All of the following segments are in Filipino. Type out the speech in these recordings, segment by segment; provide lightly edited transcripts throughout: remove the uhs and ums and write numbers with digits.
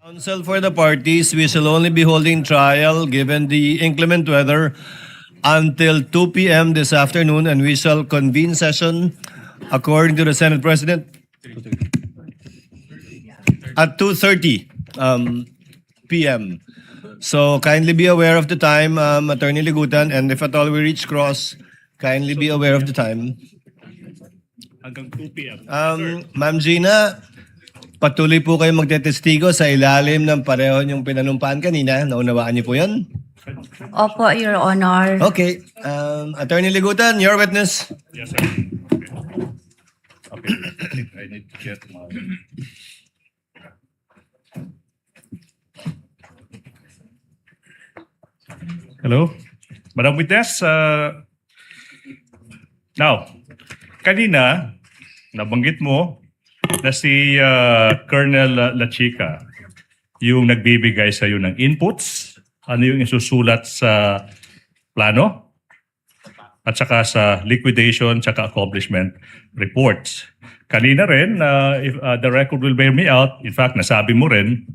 Counsel for the parties, we shall only be holding trial given the inclement weather until 2 p.m. this afternoon, and we shall convene session according to the Senate President at 2:30 p.m. So kindly be aware of the time, Attorney Ligutan, and if at all we reach cross, kindly be aware of the time. Hanggang 2 p.m. Ma'am Gina, patuloy po kayo magtetestigo sa ilalim ng pareho niyong pinanumpaan kanina. Naunawaan niyo po yan? Opo, Your Honor. Okay. Attorney Ligutan, your witness. Yes, sir. Okay. I think I need to get my... Hello? Madam Witness, now, kanina, nabanggit mo na si Colonel Lachica yung nagbibigay sa iyo ng inputs, ano yung isusulat sa plano, at saka sa liquidation, saka accomplishment reports. Kanina rin, if the record will bear me out, in fact, nasabi mo rin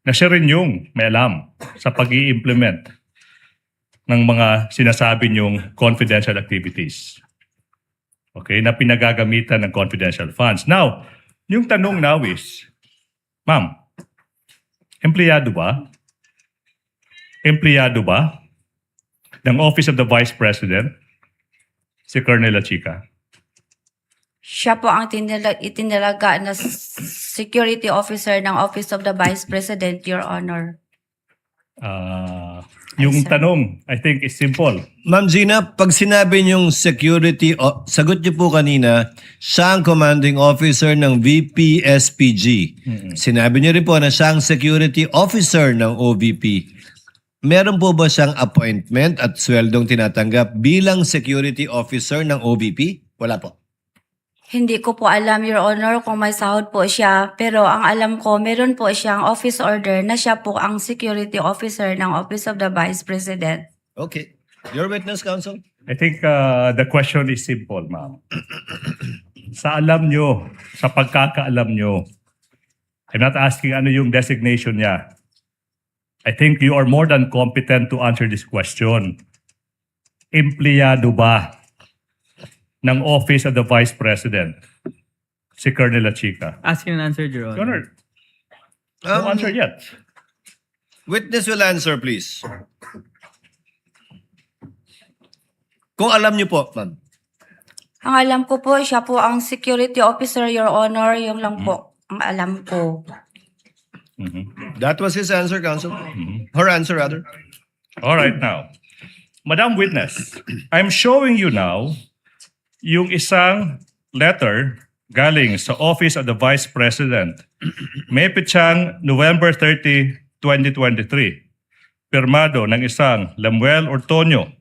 na siya rin yung may alam sa pag-i-implement ng mga sinasabi niyong confidential activities. Okay, na pinagagamitan ng confidential funds. Now, yung tanong now is, ma'am, empleyado ba? Empleyado ba ng Office of the Vice President si Colonel Lachica? Siya po ang itinalaga na security officer ng Office of the Vice President, Your Honor. Yung sir. tanong, I think, is simple. Ma'am Gina, pag sinabi niyong security, sagot niyo po kanina, siya ang commanding officer ng VP-SPG. Sinabi niyo rin po na siya ang security officer ng OVP. Meron po ba siyang appointment at sweldong tinatanggap bilang security officer ng OVP? Wala po. Hindi ko po alam, Your Honor, kung may sahod po siya. Pero ang alam ko, meron po siyang office order na siya po ang security officer ng Office of the Vice President. Okay. Your witness, counsel. I think the question is simple, ma'am. Sa alam nyo, sa pagkakaalam nyo, I'm not asking ano yung designation niya. I think you are more than competent to answer this question. Empleyado ba ng Office of the Vice President si Colonel Lachica? Ask and answer, Your Honor. No answer yet. Witness will answer, please. Kung alam niyo po, ma'am. Ang alam ko po, siya po ang security officer, Your Honor. Yung lang po ang alam ko. That was his answer, counsel. Her answer, rather. All right, now. Madam Witness, I'm showing you now yung isang letter galing sa Office of the Vice President. May pitsang November 30, 2023. Pirmado ng isang Lemuel Ortonio.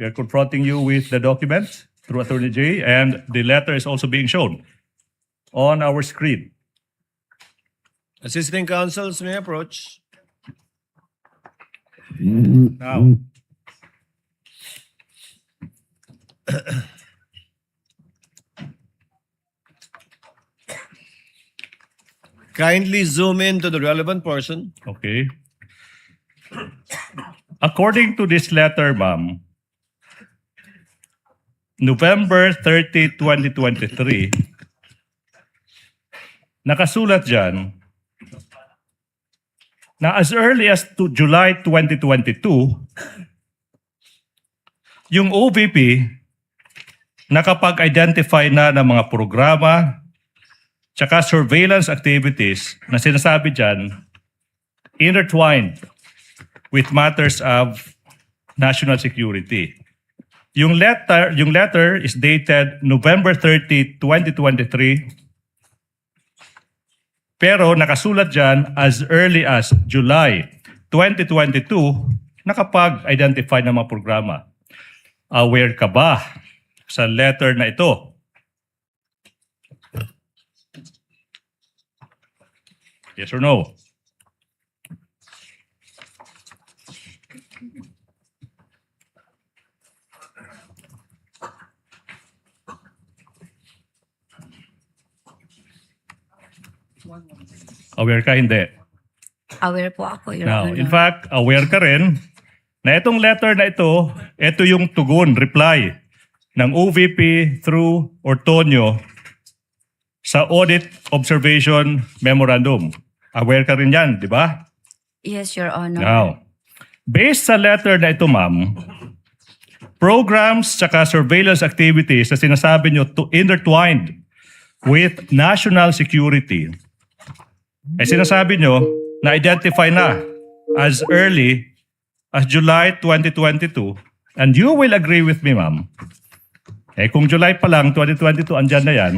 We are confronting you with the documents through Attorney J, and the letter is also being shown on our screen. Assisting counsels may approach. Now, Kindly zoom in to the relevant portion. okay. According to this letter, ma'am, November 30, 2023, nakasulat dyan na as early as to July 2022, yung OVP nakapag-identify na ng mga programa tsaka surveillance activities na sinasabi dyan intertwined with matters of national security. Yung letter is dated November 30, 2023, pero nakasulat dyan as early as July 2022, nakapag-identify ng mga programa. Aware ka ba sa letter na ito? Yes or no? Aware ka? Hindi. Aware po ako, Your Now, Honor. in fact, aware ka rin na itong letter na ito yung tugon, reply ng OVP through Ortonio sa Audit Observation Memorandum. Aware ka rin yan, di ba? Yes, Your Honor. Now, based sa letter na ito, ma'am, programs tsaka surveillance activities na sinasabi nyo intertwined with national security, ay sinasabi nyo na-identify na as early as July 2022. And you will agree with me, ma'am, kung July pa lang, 2022, andyan na yan,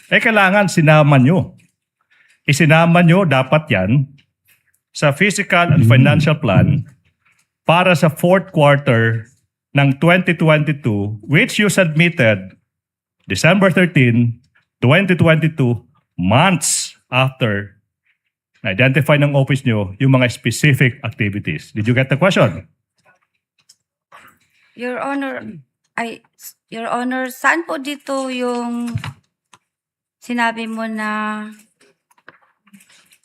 kailangan sinama nyo. Isinama nyo dapat yan sa Fiscal and Financial Plan para sa fourth quarter ng 2022, which you submitted December 13, 2022, months after na-identify ng office nyo yung mga specific activities. Did you get the question? Your Honor, saan po dito yung sinabi mo na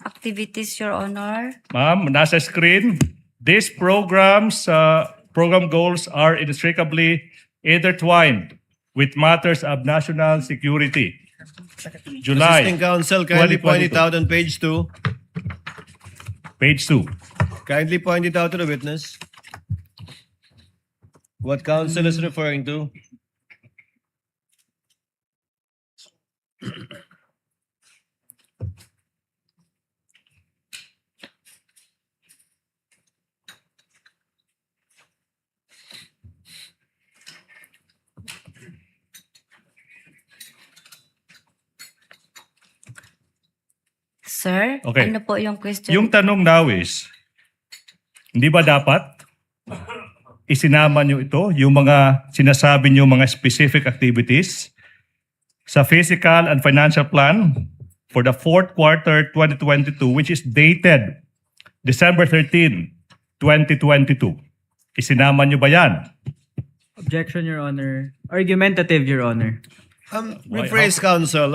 activities, Your Honor? Ma'am, nasa screen, these programs, program goals are inextricably intertwined with matters of national security. July Assisting Counsel, kindly point it 2022. out on page 2. Page 2. Kindly point it out to the witness. What counsel is referring to? Sir, Okay. ano po yung question? Yung tanong now is, hindi ba dapat isinama nyo ito, yung mga sinasabi nyo mga specific activities sa Fiscal and Financial Plan for the fourth quarter 2022, which is dated December 13, 2022. Isinama nyo ba yan? Objection, Your Honor. Argumentative, Your Honor. Rephrase, counsel.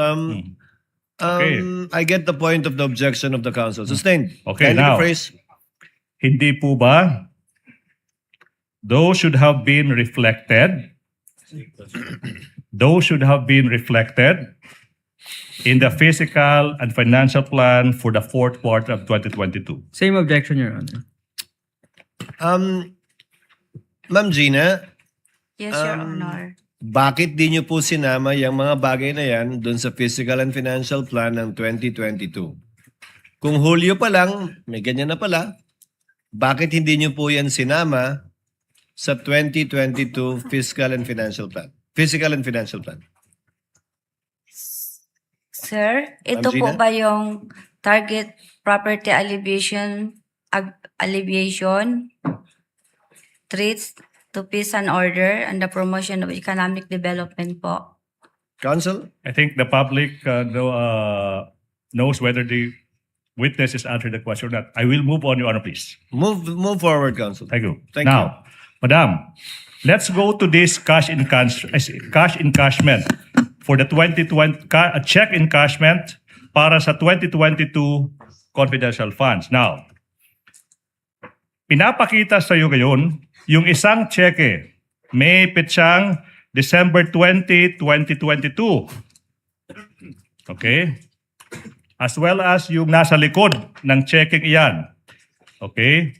Okay. I get the point of the objection of the counsel. Sustained. Okay, Kindly now. rephrase. Hindi po ba those should have been reflected in the Fiscal and Financial Plan for the fourth quarter of 2022. Same objection, Your Honor. Ma'am Gina, Yes, Your Honor. bakit di nyo po sinama yung mga bagay na yan dun sa Fiscal and Financial Plan ng 2022? Kung Hulyo pa lang, may ganyan na pala, bakit hindi nyo po yan sinama sa 2022 Fiscal and Financial Plan? Fiscal and Financial Plan. Sir, ito Ma'am po Gina? ba yung target property alleviation, threats to peace and order, and the promotion of economic development po? Counsel? I think the public knows whether the witness has answered the question or not. I will move on, Your Honor, please. Move forward, counsel. Thank you. Thank now, Madam, let's go to this cash encashment for the 2020 check encashment para sa 2022 confidential funds. Now, pinapakita sa iyo ngayon yung isang cheque may petsang December 20, 2022. Okay? As well as yung nasa likod ng checking iyan. Okay?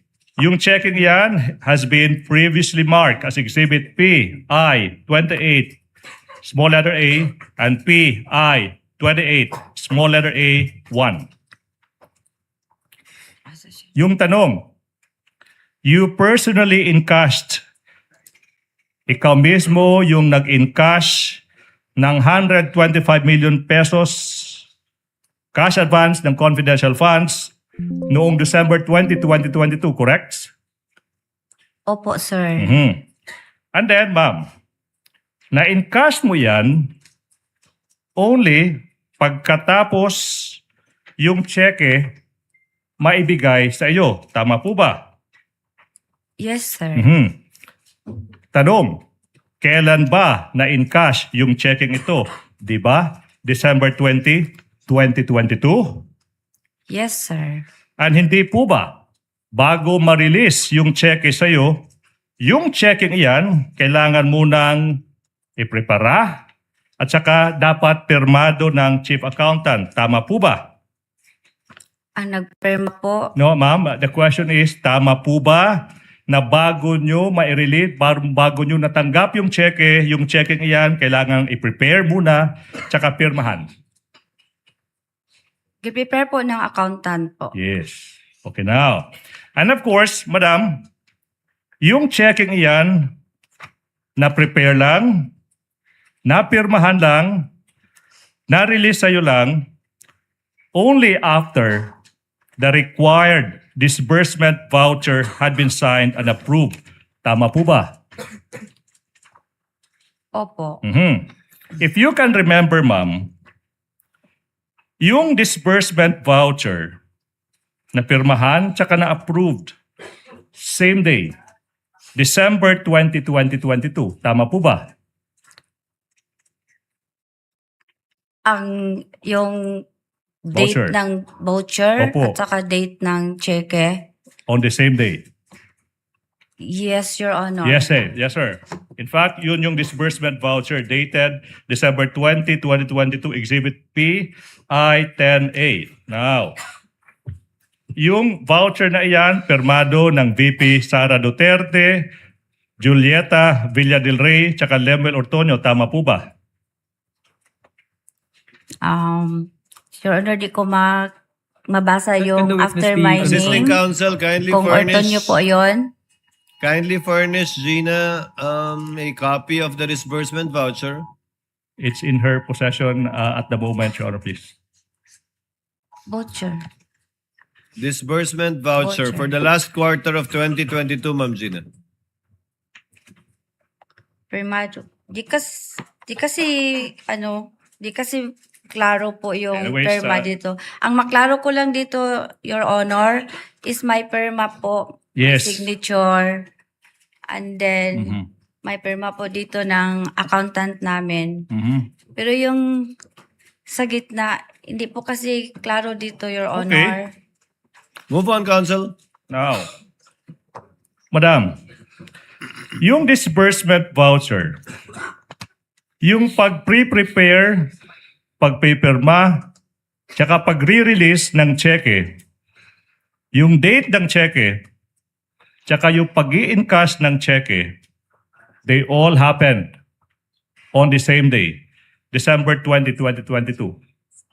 Yung checking iyan has been previously marked as Exhibit PI 28, small letter A, and PI 28, small letter A 1. Yung tanong, you personally encashed, ikaw mismo yung nag-encash ng 125 million pesos cash advance ng confidential funds noong December 20, 2022, correct? Opo, sir. Mhm. And then, ma'am, na-encash mo yan only pagkatapos yung cheque maibigay sa iyo. Tama po ba? Yes, sir. Mhm. Tanong, kailan ba na-encash yung checking ito? Di ba? December 20, 2022? Yes, sir. And hindi po ba, bago ma-release yung cheque sa'yo, yung checking iyan, kailangan munang iprepara at saka dapat pirmado ng chief accountant. Tama po ba? Ang nagpirma po, No, ma'am. The question is, tama po ba na bago nyo ma-release, bago nyo natanggap yung checking iyan, kailangan i-prepare muna, tsaka pirmahan? giprepare po ng accountant po. Yes. Okay, now. And of course, madam, yung checking iyan, na-prepare lang, napirmahan lang, na-release sa'yo lang, only after the required disbursement voucher had been signed and approved. Tama po ba? Opo. If you can remember, ma'am, yung disbursement voucher na pirmahan tsaka na approved same day, December 20, 2022. Tama po ba? Yung Voucher. date ng voucher Opo. at saka date ng cheque. On the same day. Yes, Your Honor. Yes, sir. Yes, sir. In fact, yun yung disbursement voucher dated December 20, 2022, Exhibit P, I-10A. Now, yung voucher na iyan, permado ng VP Sara Duterte, Julieta Villadilrey, tsaka Lemuel Ortonio. Tama po ba? Your Honor, di ko mabasa yung the witness after be my Assistant name. Counsel, kindly Kung Ortonio furnish, po yun. kindly furnish Gina a copy of the disbursement voucher. It's in her possession at the moment, Your Honor, please. Voucher. Disbursement voucher Voucher. for the last quarter of 2022, Ma'am Gina. Primado. Di kasi klaro po yung Anyways, perma dito. Ang maklaro ko lang dito, Your Honor, is my perma po. Yes. Signature. And then, Mhm. may perma po dito ng accountant namin. Mhm. Pero yung sa gitna, hindi po kasi klaro dito, Your Honor. Move on, Counsel. Now, Madam, yung disbursement voucher, yung pag-pre-prepare, pag-paperma, tsaka pag-re-release ng cheque, yung date ng cheque, tsaka yung pag-i-encash ng cheque, they all happened on the same day, December 20, 2022.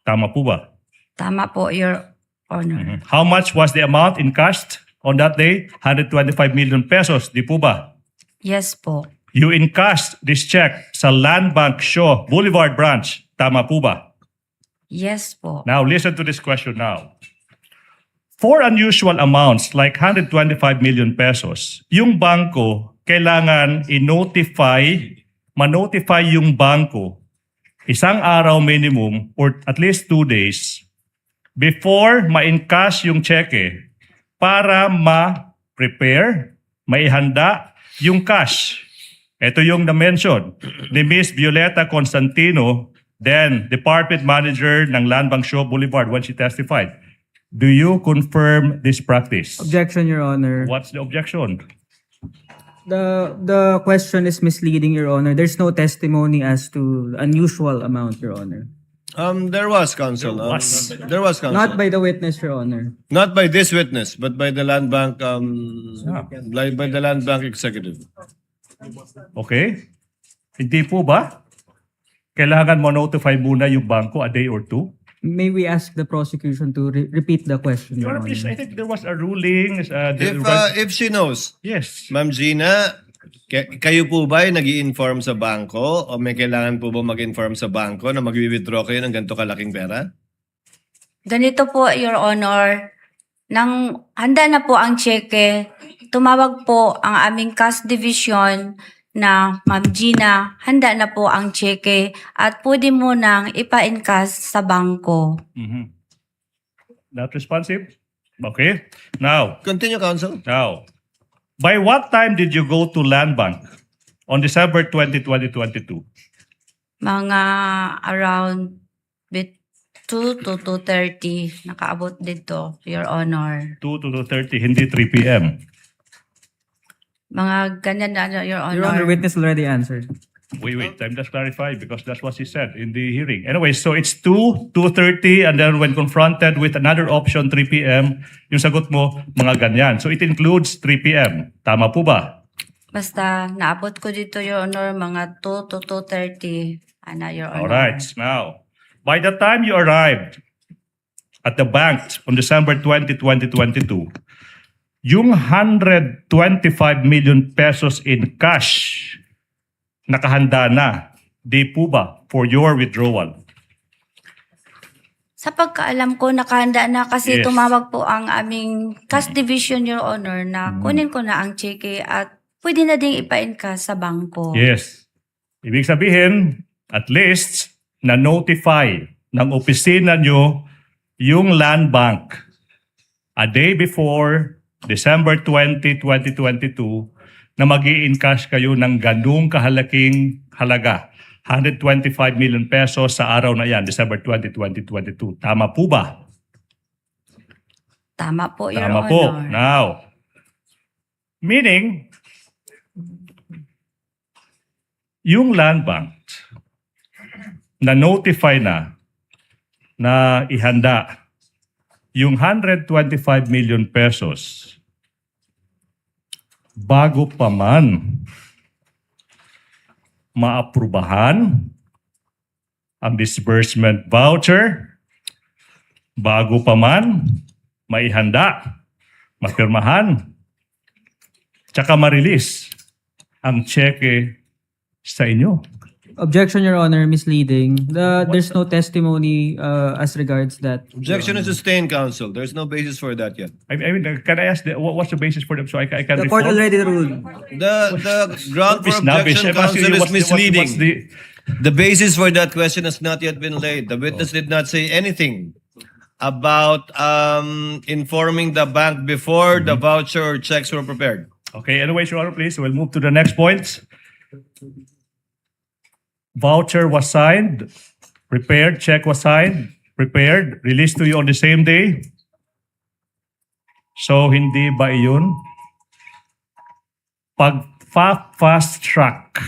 Tama po ba? Tama po, Your Honor. How much was the amount encashed on that day? 125 million pesos. Di po ba? Yes po. You encashed this check sa Land Bank Shaw Boulevard branch. Tama po ba? Yes po. Now, listen to this question now. For unusual amounts like 125 million pesos, yung bangko kailangan ma-notify yung bangko isang araw minimum or at least 2 days before ma-encash yung cheque para ma-prepare, maihanda yung cash. Ito yung na-mention ni Miss Violeta Constantino, then Department Manager ng Land Bank Shaw Boulevard when she testified. Do you confirm this practice? Objection, Your Honor. What's the objection? The question is misleading, Your Honor. There's no testimony as to unusual amount, Your Honor. There was, Counsel. There was, Counsel. Not by the witness, Your Honor. Not by this witness, but by the Land Bank, by the Land Bank Executive. Okay? Hindi po ba? Kailangan mo-notify muna yung bangko a day or two? May we ask the prosecution to repeat the question, Your Your Honor, please, I Honor? think there was a ruling. If she knows, Yes. Ma'am Gina, kayo po ba ay nag-i-inform sa bangko o may kailangan po ba mag-inform sa bangko na mag-withdraw kayo ng ganito kalaking pera? Ganito po, Your Honor, nang handa na po ang cheque, tumawag po ang aming cash division na Ma'am Gina, handa na po ang cheque at pwede mo nang ipa-encash sa bangko. Mhm. Not responsive? Okay. Now, Continue, Counsel. by what time did you go to Land Bank on December 20, 2022? Mga around 2 to 2:30. Nakaabot dito, Your Honor. 2 to 2:30, hindi 3 p.m. Mga ganyan na, Your Honor. Your Honor, witness already answered. Wait, time just clarify because that's what he said in the hearing. Anyway, so it's 2:30, and then when confronted with another option, 3 p.m., yung sagot mo, mga ganyan. So it includes 3 p.m. Tama po ba? Basta naabot ko dito, Your Honor, mga 2 to 2:30. Ana, Your Honor. Alright, now, by the time you arrived at the bank on December 20, 2022, yung 125 million pesos in cash nakahanda na, di po ba, for your withdrawal? Sa pagkaalam ko, nakahanda na kasi Yes. tumawag po ang aming cash division, Your Honor, na kunin ko na ang cheque at pwede na ding ipa-encash sa bangko. Yes. Ibig sabihin, at least, na-notify ng opisina nyo yung land bank a day before December 20, 2022 na mag-i-encash kayo ng ganung kahalaking halaga. 125 million pesos sa araw na yan, December 20, 2022. Tama po ba? Tama po, Your Tama Honor. po. Now, meaning, yung land bank na-notify na ihanda yung 125 million pesos bago pa man maaprubahan ang disbursement voucher, bago pa man maihanda, mapirmahan, tsaka ma-release ang cheque sa inyo. Objection, Your Honor, misleading. There's no testimony as regards that. Objection is sustained, counsel. There's no basis for that yet. I mean, can I ask, what's the basis for them so I can The court reform? already ruled. The ground for Snobbish. objection, I'm asking counsel, you, is what's misleading. the- The basis for that question has not yet been laid. The witness did not say anything about informing the bank before the voucher or checks were prepared. Okay, anyways, Your Honor, please, we'll move to the next point. Voucher was signed, prepared, check was signed, prepared, released to you on the same day. So, hindi ba iyon? Pag-fast track.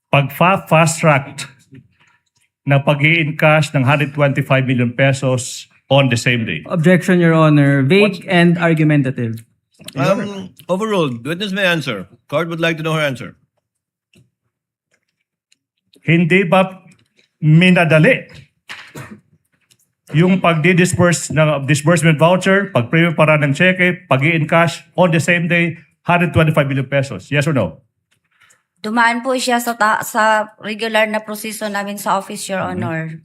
Pag-fast track na pag-i-encash ng 125 million pesos on the same day. Objection, Your Honor. Vague and argumentative. Overruled. Witness may answer. Court would like to know her answer. Hindi ba minadali yung pagdi-disperse ng disbursement voucher, pag-prepara ng cheque, pag-i-encash on the same day, 125 million pesos? Yes or no? Dumaan po siya sa regular na proseso namin sa office, Your Honor.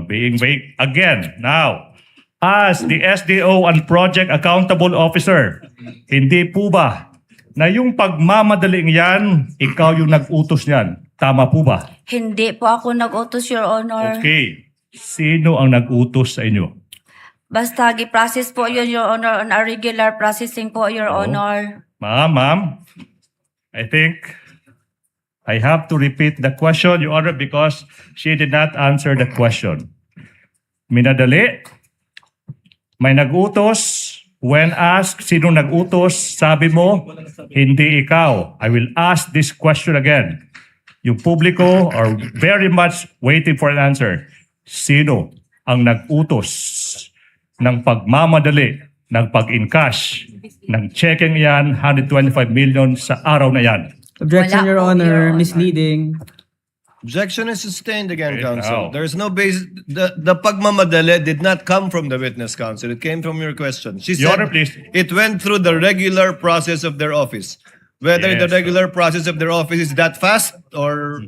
Being vague again. Now, as the SDO and Project Accountable Officer, hindi po ba na yung pagmamadaling yan, ikaw yung nag-utos niyan? Tama po ba? Hindi po ako nag-utos, Your Honor. Okay. Sino ang nag-utos sa inyo? Basta gi-process po yun, Your Honor, on a regular processing po, Your Honor. Ma'am, I think I have to repeat the question, Your Honor, because she did not answer the question. Minadali? May nag-utos? When asked, sino nag-utos? Sabi mo, hindi ikaw. I will ask this question again. Yung publiko are very much waiting for an answer. Sino ang nag-utos ng pagmamadali, ng pag-encash, ng checking yan, 125 million sa araw na yan? Objection, Wala Your po, Honor. Your Honor. Misleading. Objection is sustained again, Okay, counsel. now. There is no basis. The pagmamadali did not come from the witness, counsel. It came from your question. She Your said Honor, please. it went through the regular process of their office. Whether the Yes. regular process of their office is that fast or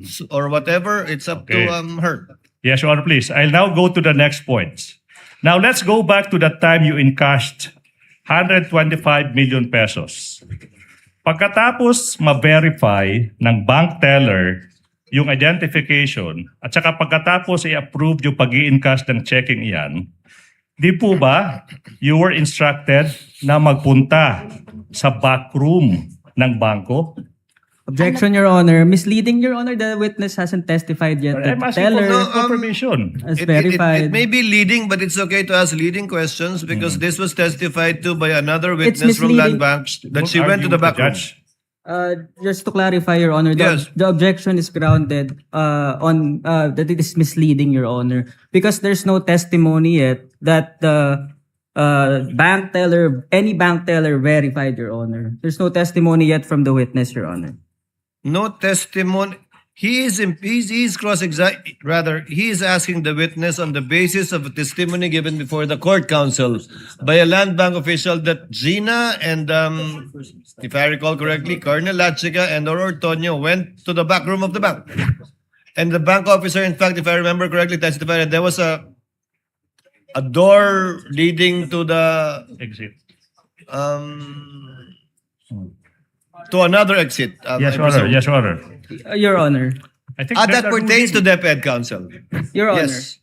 whatever, it's up Okay. to her. Yes, Your Honor, please. I'll now go to the next point. Now, let's go back to the time you encashed 125 million pesos. Pagkatapos ma-verify ng bank teller yung identification at saka pagkatapos i-approve yung pag-i-encash ng checking iyan, di po ba you were instructed na magpunta sa backroom ng bangko? Objection, Your Honor. Misleading, Your Honor. The witness hasn't testified yet. The I'm asking for teller confirmation. has It verified. may be leading, but it's okay to ask leading questions because this was testified to by another It's witness from Land misleading. Bank that she Don't went to argue the with back room. judge. Just to clarify, Your Honor, Yes. the objection is grounded on that it is misleading, Your Honor, because there's no testimony yet that the bank teller, any bank teller verified, Your Honor. There's no testimony yet from the witness, Your Honor. No testimony. He is asking the witness on the basis of a testimony given before the court counsel by a land bank official that Gina and if I recall correctly, Colonel Lachica and Ortonio went to the back room of the bank. And the bank officer, in fact, if I remember correctly, testified that there was a door leading to the Exit. to another exit. Yes, I Your Honor. presume. Yes, Your Honor. Your Honor. I think That that's a pertains to ruling. DepEd counsel. Your Honor. Yes.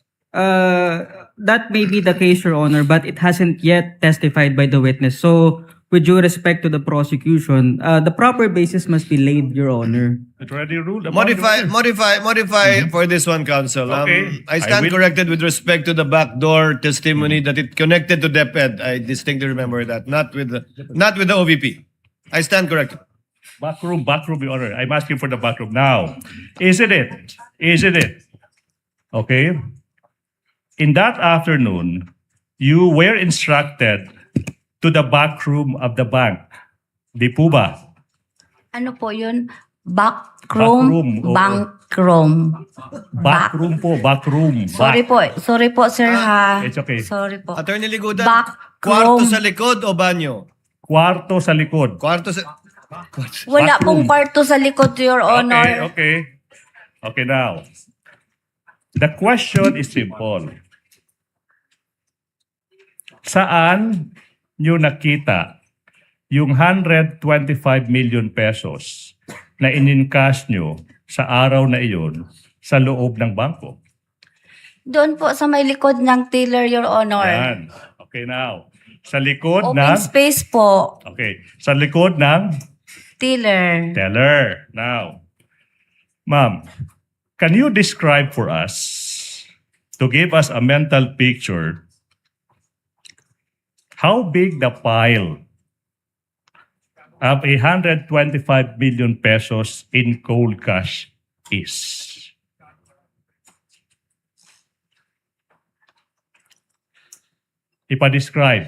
That may be the case, Your Honor, but it hasn't yet testified by the witness. So, with due respect to the prosecution, the proper basis must be laid, Your Honor. It already ruled. about Modify for this one, counsel. Okay. I I stand will- corrected with respect to the backdoor testimony that it connected to DepEd. I distinctly remember that, not with the OVP. I stand corrected. Backroom, Your Honor. I'm asking for the backroom now. Isn't it? Isn't it? Okay. In that afternoon, you were instructed to the backroom of the bank. Di po ba? Ano po yun? Backroom. Backroom, oo. Bankroom. Backroom po, backroom. Sorry po. Sorry po, sir, ha? It's okay. Sorry po. Attorney Ligudan, Backroom. kwarto sa likod o banyo? Kwarto sa likod. Kwarto sa... Wala Backroom. pong kwarto sa likod, Your Honor. Okay. Okay, now. The question is simple. Saan nyo nakita yung 125 million pesos na inincash nyo sa araw na iyon sa loob ng bangko? Doon po sa may likod ng teller, Your Honor. Yan. Okay, now. Sa likod Open ng... space po, Okay. Sa likod ng teller. teller. Now, ma'am, can you describe for us, to give us a mental picture, how big the pile of 125 million pesos in cold cash is? Ipa-describe.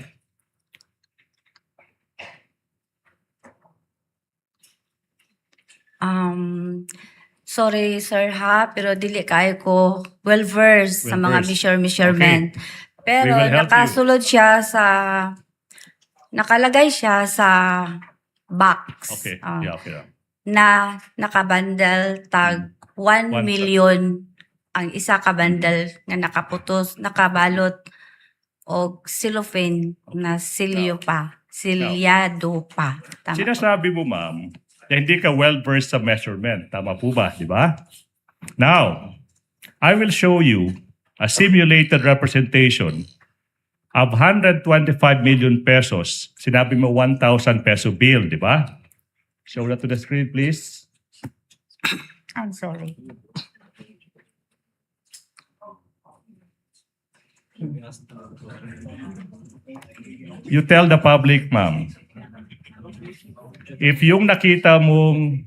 Sorry, sir, ha? Pero dili kayo ko well-versed sa mga Well-versed. measurement. Pero We will help you. nakasulod siya sa... Nakalagay siya sa box. Okay. Ah, Yeah, okay. na nakabandal tag 1 One million ang isa ka bandal nga nakaputos, nakabalot og cellophane na silyo pa, silyado pa. Tama po. Sinasabi mo, ma'am, na hindi ka well-versed sa measurement. Tama po ba? Di ba? Now, I will show you a simulated representation of 125 million pesos. Sinabi mo 1,000 peso bill, di ba? Show that to the screen, please. I'm sorry. You tell the public, ma'am, if yung nakita mong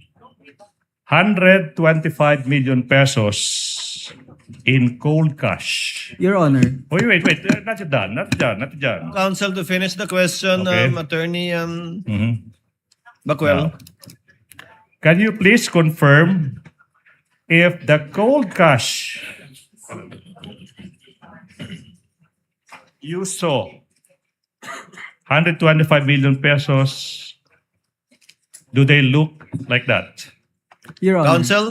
125 million pesos in cold cash. Your Honor. Wait. Not done. Counsel, to finish the question, Okay. Attorney Mhm. Bacuel. Now, can you please confirm if the cold cash you saw 125 million pesos, do they look like that? Your Honor. Counsel?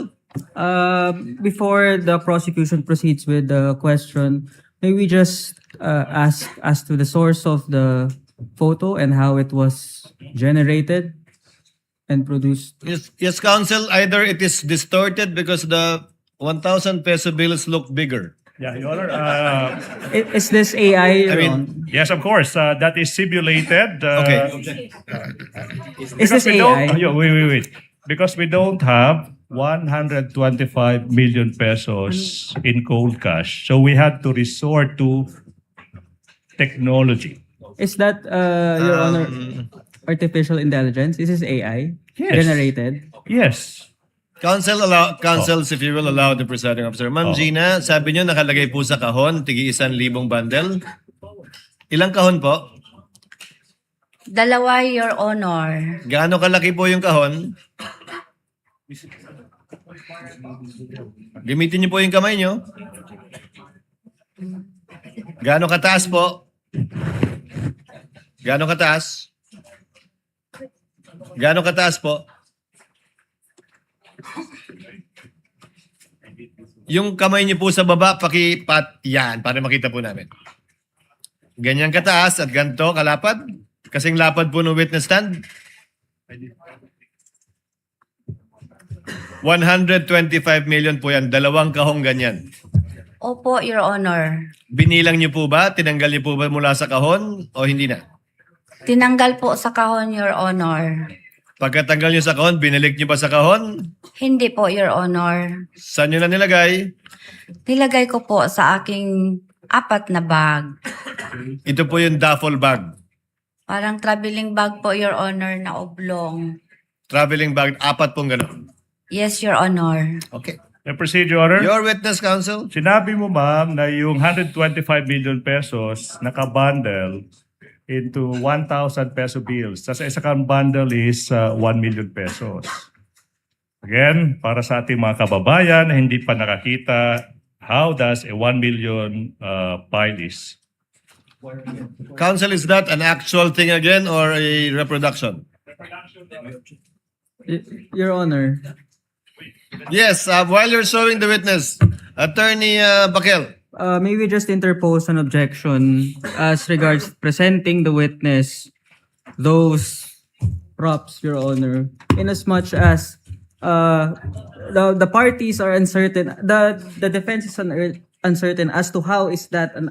Before the prosecution proceeds with the question, may we just ask as to the source of the photo and how it was generated and produced? Yes, counsel. Either it is distorted because the 1,000 peso bills look bigger. Yeah, Your Honor. Is this AI? Your I mean, Honor? Yes, of course. That is simulated. Okay. Is this Because we don't- AI? Wait. Because we don't have 125 million pesos in cold cash. So we had to resort to technology. Is that, Your Honor, artificial intelligence? Is this AI Yes. generated? Yes. Councils, if you will allow the presiding officer. Ma'am Gina, sabi niyo nakalagay po sa kahon, tigi 1,000 bundle. Ilang kahon po? 2, Your Honor. Gaano kalaki po yung kahon? Gamitin niyo po yung kamay niyo. Gaano kataas po? Gaano kataas? Gaano kataas po? Yung kamay niyo po sa baba, pakipat yan para makita po namin. Ganyan kataas at ganito kalapad. Kasing lapad po ng witness stand. 125 million po yan. 2 kahong ganyan. Opo, Your Honor. Binilang niyo po ba? Tinanggal niyo po ba mula sa kahon o hindi na? Tinanggal po sa kahon, Your Honor. Pagkatanggal niyo sa kahon, binalik niyo pa sa kahon? Hindi po, Your Honor. Saan niyo na nilagay? Nilagay ko po sa aking 4 na bag. Ito po yung duffel bag. Parang traveling bag po, Your Honor, na oblong. Traveling bag, 4 pong gano'n. Yes, Your Honor. Okay. The procedure. Your witness, counsel. Sinabi mo, ma'am, na yung 125 million pesos nakabundle into 1,000 peso bills. Sa isang bundle is 1 million pesos. Again, para sa ating mga kababayan na hindi pa nakakita, how does a 1 million pile is? Counsel, is that an actual thing again or a reproduction? Your Honor, Yes, while you're showing the witness, Attorney Bakel. may we just interpose an objection as regards presenting the witness those props, Your Honor, in as much as the parties are uncertain, the defense is uncertain as to how is that an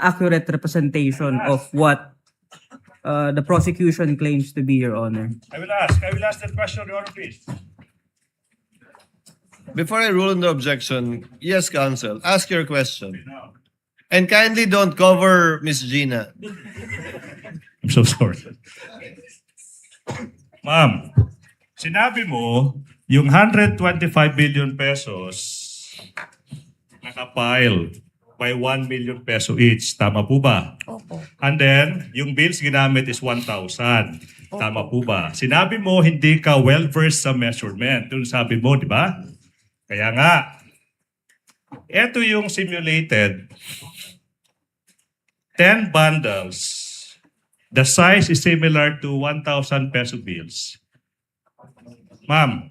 accurate representation of what the prosecution claims to be, Your Honor. I will ask that question, Your Honor, please. Before I rule on the objection, yes, counsel, ask your question. And kindly don't cover Miss Gina. I'm so sorry. Ma'am, sinabi mo, yung 125 billion pesos nakapile by 1 million peso each. Tama po ba? Opo. And then, yung bills ginamit is 1,000. Tama po ba? Sinabi mo, hindi ka well-versed sa measurement. Yung sabi mo, di ba? Kaya nga, ito yung simulated 10 bundles. The size is similar to 1,000 peso bills. Ma'am,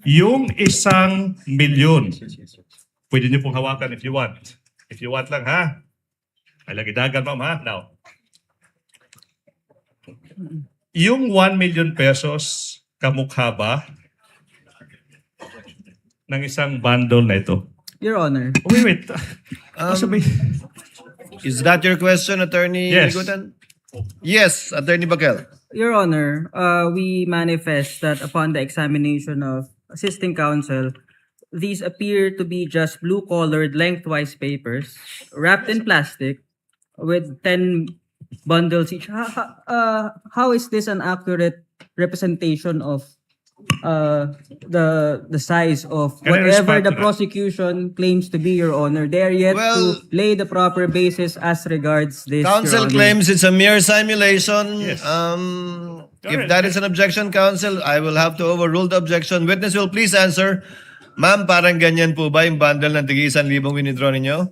yung 1 milyon, pwede niyo pong hawakan if you want. If you want lang, ha? Ay, lagi dagan, ma'am, ha? Now, yung 1 million pesos, kamukha ba ng isang bundle na ito? Your Honor, Wait. Sabi- Is that your question, Attorney Yes. Ligutan? Yes, Attorney Bakel. Your Honor, we manifest that upon the examination of assisting counsel, these appear to be just blue-colored lengthwise papers wrapped in plastic with 10 bundles each. How is this an accurate representation of the size of Can I whatever respond the to that? prosecution claims to be, Your Honor? They are yet Well- to lay the proper basis as regards this, Counsel Your Honor. claims it's a mere simulation. Yes. If that is an objection, counsel, I will have to overrule the objection. Witness will please answer. Ma'am, parang ganyan po ba yung bundle ng tigi 1,000 withdraw ninyo?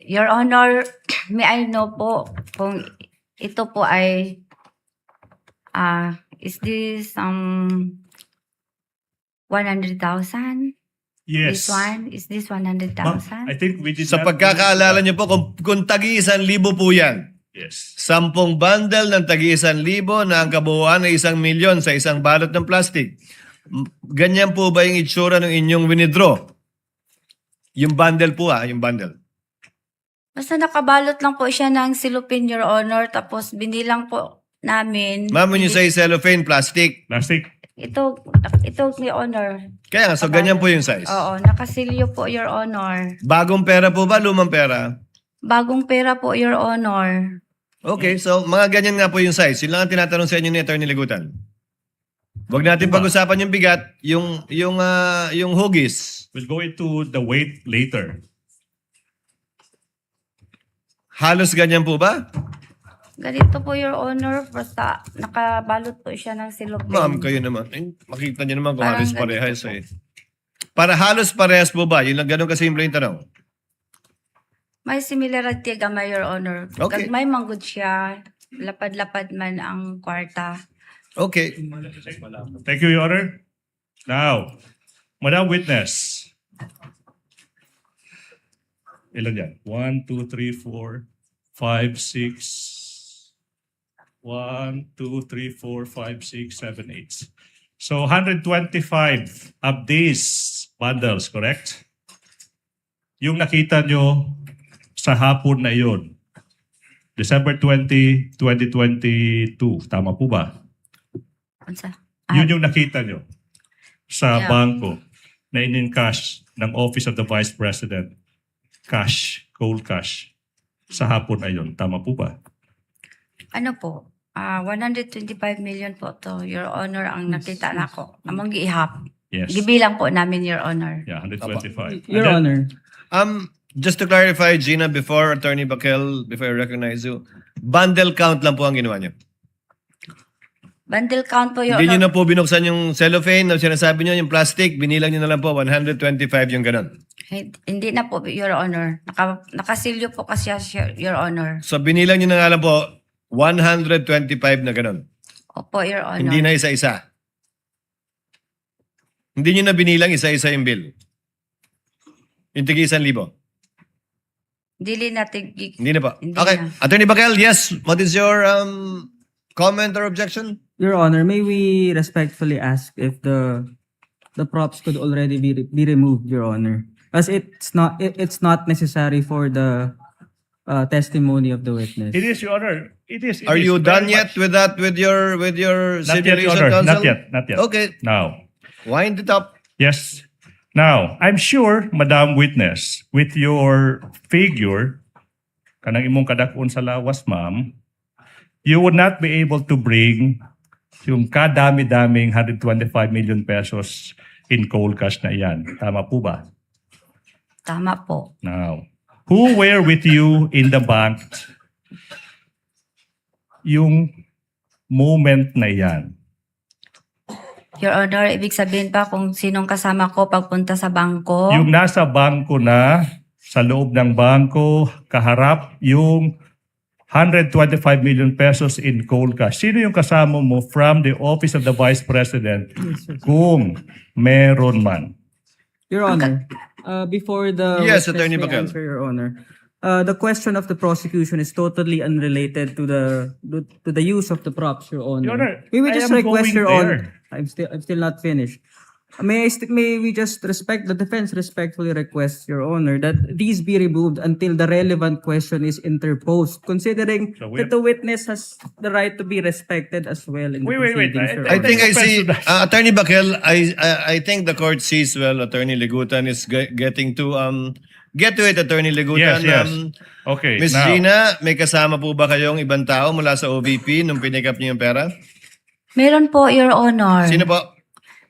Your Honor, may I know po kung ito po ay is this 100,000? Yes. This one? Is this Ma'am, 100,000? I think we did Sa not- pagkakaalala niyo po, kung tagi 1,000 po yan, Yes. 10 bundle ng tagi 1,000 na ang kabuuan ay 1,000,000 sa isang balot ng plastic. Ganyan po ba yung itsura ng inyong withdraw? Yung bundle po yung bundle. Basta nakabalot lang po siya ng silupin, Your Honor, tapos binilang po namin. Ma'am, when you say cellophane, plastic. Plastic. Ito, Your Honor. Kaya nga, so ganyan po yung size. Oo, nakasilyo po, Your Honor. Bagong pera po ba? Lumang pera? Bagong pera po, Your Honor. Okay, so mga ganyan nga po yung size. Yun lang ang tinatanong sa inyo ni Atty. Ligutan. Huwag natin pag-usapan yung bigat, yung hugis. We'll go into the weight later. Halos ganyan po ba? Ganito po, Your Honor. Basta nakabalot po siya ng silopin. Ma'am, kayo naman. Makita niyo naman kung Parang halos ganito parehas po. eh. Para halos parehas po ba? Yun lang ganun kasimple yung tanong. May similarity gamay, Your Honor. Okay. May manggod siya. Lapad-lapad man ang kwarta. Okay. Thank you, Your Honor. Now, Madam Witness. Ilan yan? 1, 2, 3, 4, 5, 6. 1, 2, 3, 4, 5, 6, 7, 8. So 125 of these bundles, correct? Yung nakita nyo sa hapon na yun, December 20, 2022. Tama po ba? Unsa? Yun yung nakita nyo sa Yeah. bangko na in-encash ng Office of the Vice President. Cash, cold cash. Sa hapon na yun. Tama po ba? Ano po? 125 million po to, Your Honor, ang nakita nako. Among giihap. Yes. Gibilang po namin, Your Honor. Yeah, 125. Your And then- Honor. Just to clarify, Gina, before Attorney Bakel, before I recognize you, bundle count lang po ang ginawa niyo. Bundle count po, Your Hindi niyo Honor. na po binuksan yung cellophane na sinasabi niyo, yung plastic, binilang niyo na lang po, 125 yung ganun. Hindi na po, Your Honor. Nakasilyo po kasi siya, Your Honor. So binilang niyo na nga lang po, 125 na ganun. Opo, Your Honor. Hindi na isa-isa. Hindi niyo na binilang isa-isa yung bill. Yung tigi 1,000. Dili natin Hindi na po. Hindi Okay. na. Attorney Bakel, yes. What is your comment or objection? Your Honor, may we respectfully ask if the props could already be removed, Your Honor, as it's not necessary for the testimony of the witness. It is, Your Honor. It is. Are you done yet with that, with your Not yet, Your simulation, Honor. counsel? Not yet. Okay. Now, Wind it up. yes. Now, I'm sure, Madam Witness, with your figure, kanang imong kadakon sa lawas, ma'am, you would not be able to bring yung kadami-daming 125 million pesos in cold cash na iyan. Tama po ba? Tama po. Now, who were with you in the bank yung moment na yan? Your Honor, ibig sabihin pa kung sinong kasama ko pagpunta sa bangko. Yung nasa bangko na, sa loob ng bangko, kaharap yung 125 million pesos in cold cash. Sino yung kasama mo from the Office of the Vice President kung meron man? Your Honor, before the Yes, witness Attorney may Bakel. answer, Your Honor, the question of the prosecution is totally unrelated to the use of the props, Your Honor. Your Honor, May we I just am request, going Your Honor? there. I'm still not finished. May we just the defense respectfully request, Your Honor, that these be removed until the relevant question is interposed, considering So we that the witness has the right to be respected as well in the Wait. proceedings, Your I Honor. think I see, Offense to Attorney Bakel, I think the court sees well, Attorney Ligutan is getting to, get to it, Attorney Ligutan. Yes. Okay, Miss now, Gina, may kasama po ba kayong ibang tao mula sa OVP nung pinikap niyo yung pera? Meron po, Your Honor. Sino po?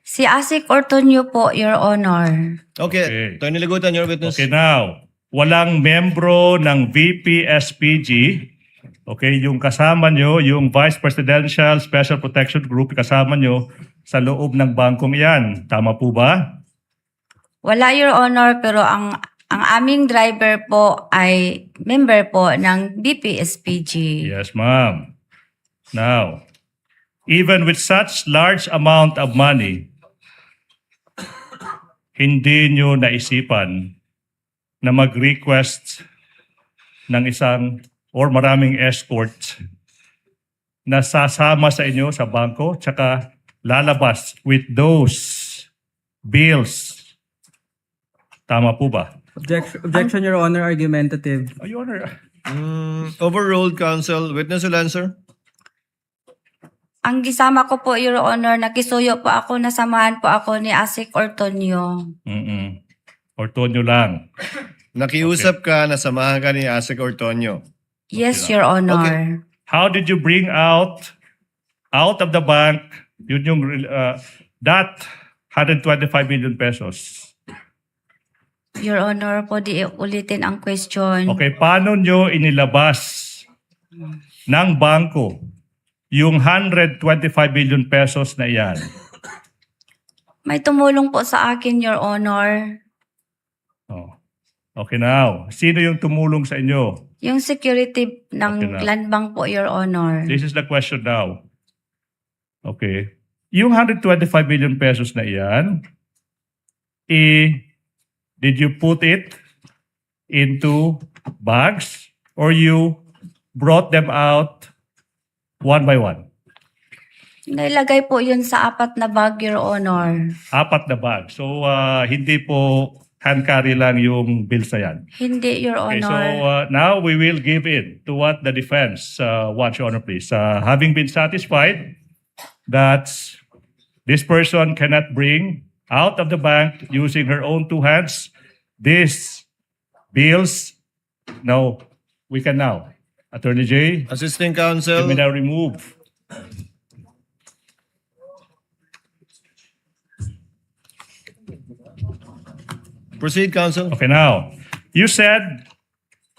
Si Asik Ortonio po, Your Honor. Okay, Okay. Attorney Ligutan, your witness. okay, now, walang membro ng VP-SPG, okay, yung kasama nyo, yung Vice Presidential Special Protection Group, kasama nyo sa loob ng bangkong iyan. Tama po ba? Wala, Your Honor, pero ang aming driver po ay member po ng BPSPG. Yes, ma'am. Now, even with such large amount of money, hindi nyo naisipan na mag-request ng isang or maraming escort na sasama sa inyo sa bangko tsaka lalabas with those bills. Tama po ba? Objection, Your Honor, argumentative. Oh, Your Honor. Overruled, counsel. Witness will answer. Ang gisama ko po, Your Honor, nakisuyo po ako, nasamahan po ako ni Asik Ortonio. Ortonio lang. Nakiusap ka, nasamahan ka ni Asik Ortonio. Yes, Your Honor. How did you bring out of the bank yun yung that 125 million pesos? Your Honor, po di ulitin ang question. Okay, paano nyo inilabas ng bangko yung 125 million pesos na yan? May tumulong po sa akin, Your Honor. Oh. Okay now. Sino yung tumulong sa inyo? Yung security Okay ng na. land bank po, Your Honor. This is the question now. Okay. Yung 125 million pesos na yan, did you put it into bags or you brought them out one by one? Nailagay po yun sa 4 na bag, Your Honor. 4 na bag. So, hindi po hand carry lang yung bills na yan. Hindi, Your Okay, so Honor. now we will give in to what the defense wants, Your Honor, please. Having been satisfied that this person cannot bring out of the bank using her own 2 hands these bills, no, we can now. Attorney J, Assisting you Counsel. may now remove. Proceed, Counsel. Okay, now, you said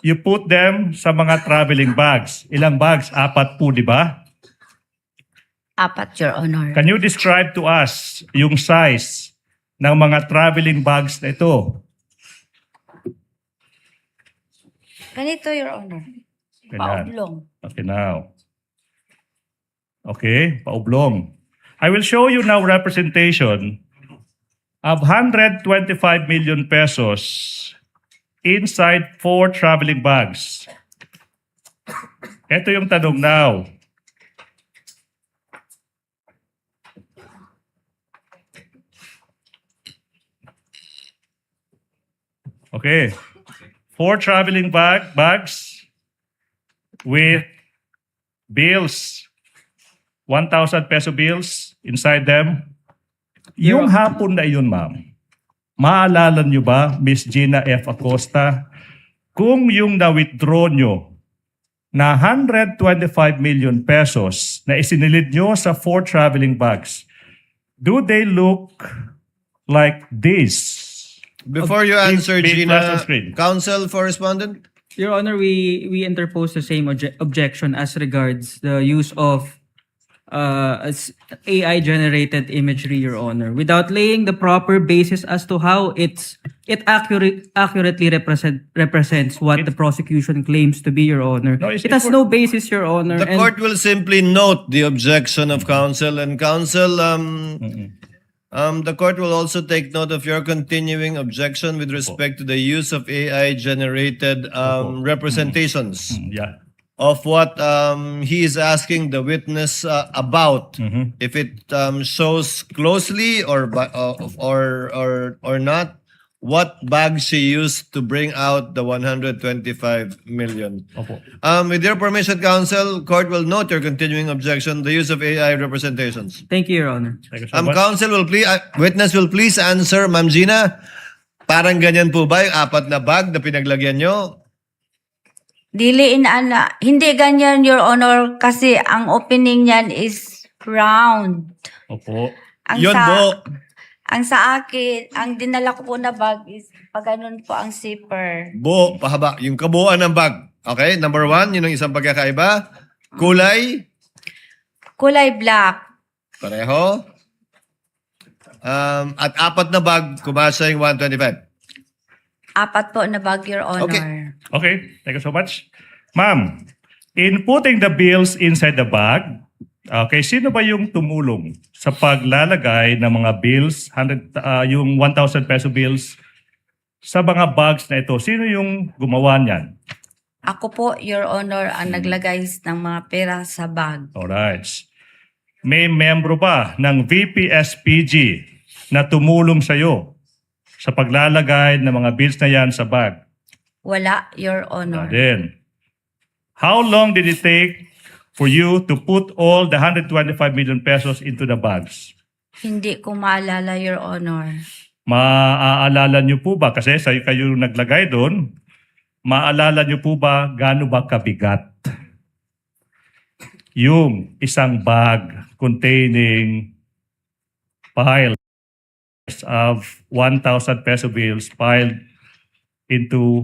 you put them sa mga traveling bags. Ilang bags? 4 po, di ba? 4, Your Honor. Can you describe to us yung size ng mga traveling bags na ito? Ganito, Your Honor. Ganyan. Paublong. Okay, now. Okay, paublong. I will show you now representation of 125 million pesos inside 4 traveling bags. Ito yung tanong now. Okay. 4 traveling bags with bills, 1,000 peso bills inside them. Yung hapon na yun, ma'am, maalala nyo ba, Miss Gina F. Acosta, kung yung na-withdraw nyo na 125 million pesos na isinilid nyo sa 4 traveling bags, do they look like this? Before you Big- answer, big flash on Gina, screen. Counsel for respondent. Your Honor, we interpose the same objection as regards the use of AI-generated imagery, Your Honor, without laying the proper basis as to how it accurately represents what the prosecution claims to be, Your Honor. No, It has no basis, Your Honor. The and- court will simply note the objection of counsel, and counsel, the court will also take note of your continuing objection with respect to the use of AI-generated representations Yeah. of what he is asking the witness about. If it shows closely or not, what bag she used to bring out the 125 million. Opo. With your permission, counsel, court will note your continuing objection, the use of AI representations. Thank you, Your Honor. Thank you so much. Counsel will please, witness will please answer, Ma'am Gina. Parang ganyan po ba yung 4 na bag na pinaglagyan nyo? Hindi ganyan, Your Honor, kasi ang opening niyan is round. Opo. Ang Yun sa, po. Ang sa akin, ang dinala ko po na bag is pag ganun po ang zipper. Buo, pahaba. Yung kabuuan ng bag. Okay, number 1, yun ang isang pagkakaiba. Kulay, Kulay black. pareho. At 4 na bag, kumasa yung 125. 4 po na bag, Your Honor. Okay. Okay, thank you so much. Ma'am, in putting the bills inside the bag, okay, sino ba yung tumulong sa paglalagay ng mga bills, yung 1,000 peso bills, sa mga bags na ito? Sino yung gumawa niyan? Ako po, Your Honor, ang naglagay ng mga pera sa bag. Alright. May membro ba ng VPSPG na tumulong sa iyo sa paglalagay ng mga bills na yan sa bag? Wala, Your Honor. Then, how long did it take for you to put all the 125 million pesos into the bags? Hindi ko maalala, Your Honor. Maaalala niyo po ba, kasi sa kayo naglagay doon, maaalala niyo po ba gaano ba kabigat yung isang bag containing piles of 1,000 peso bills piled into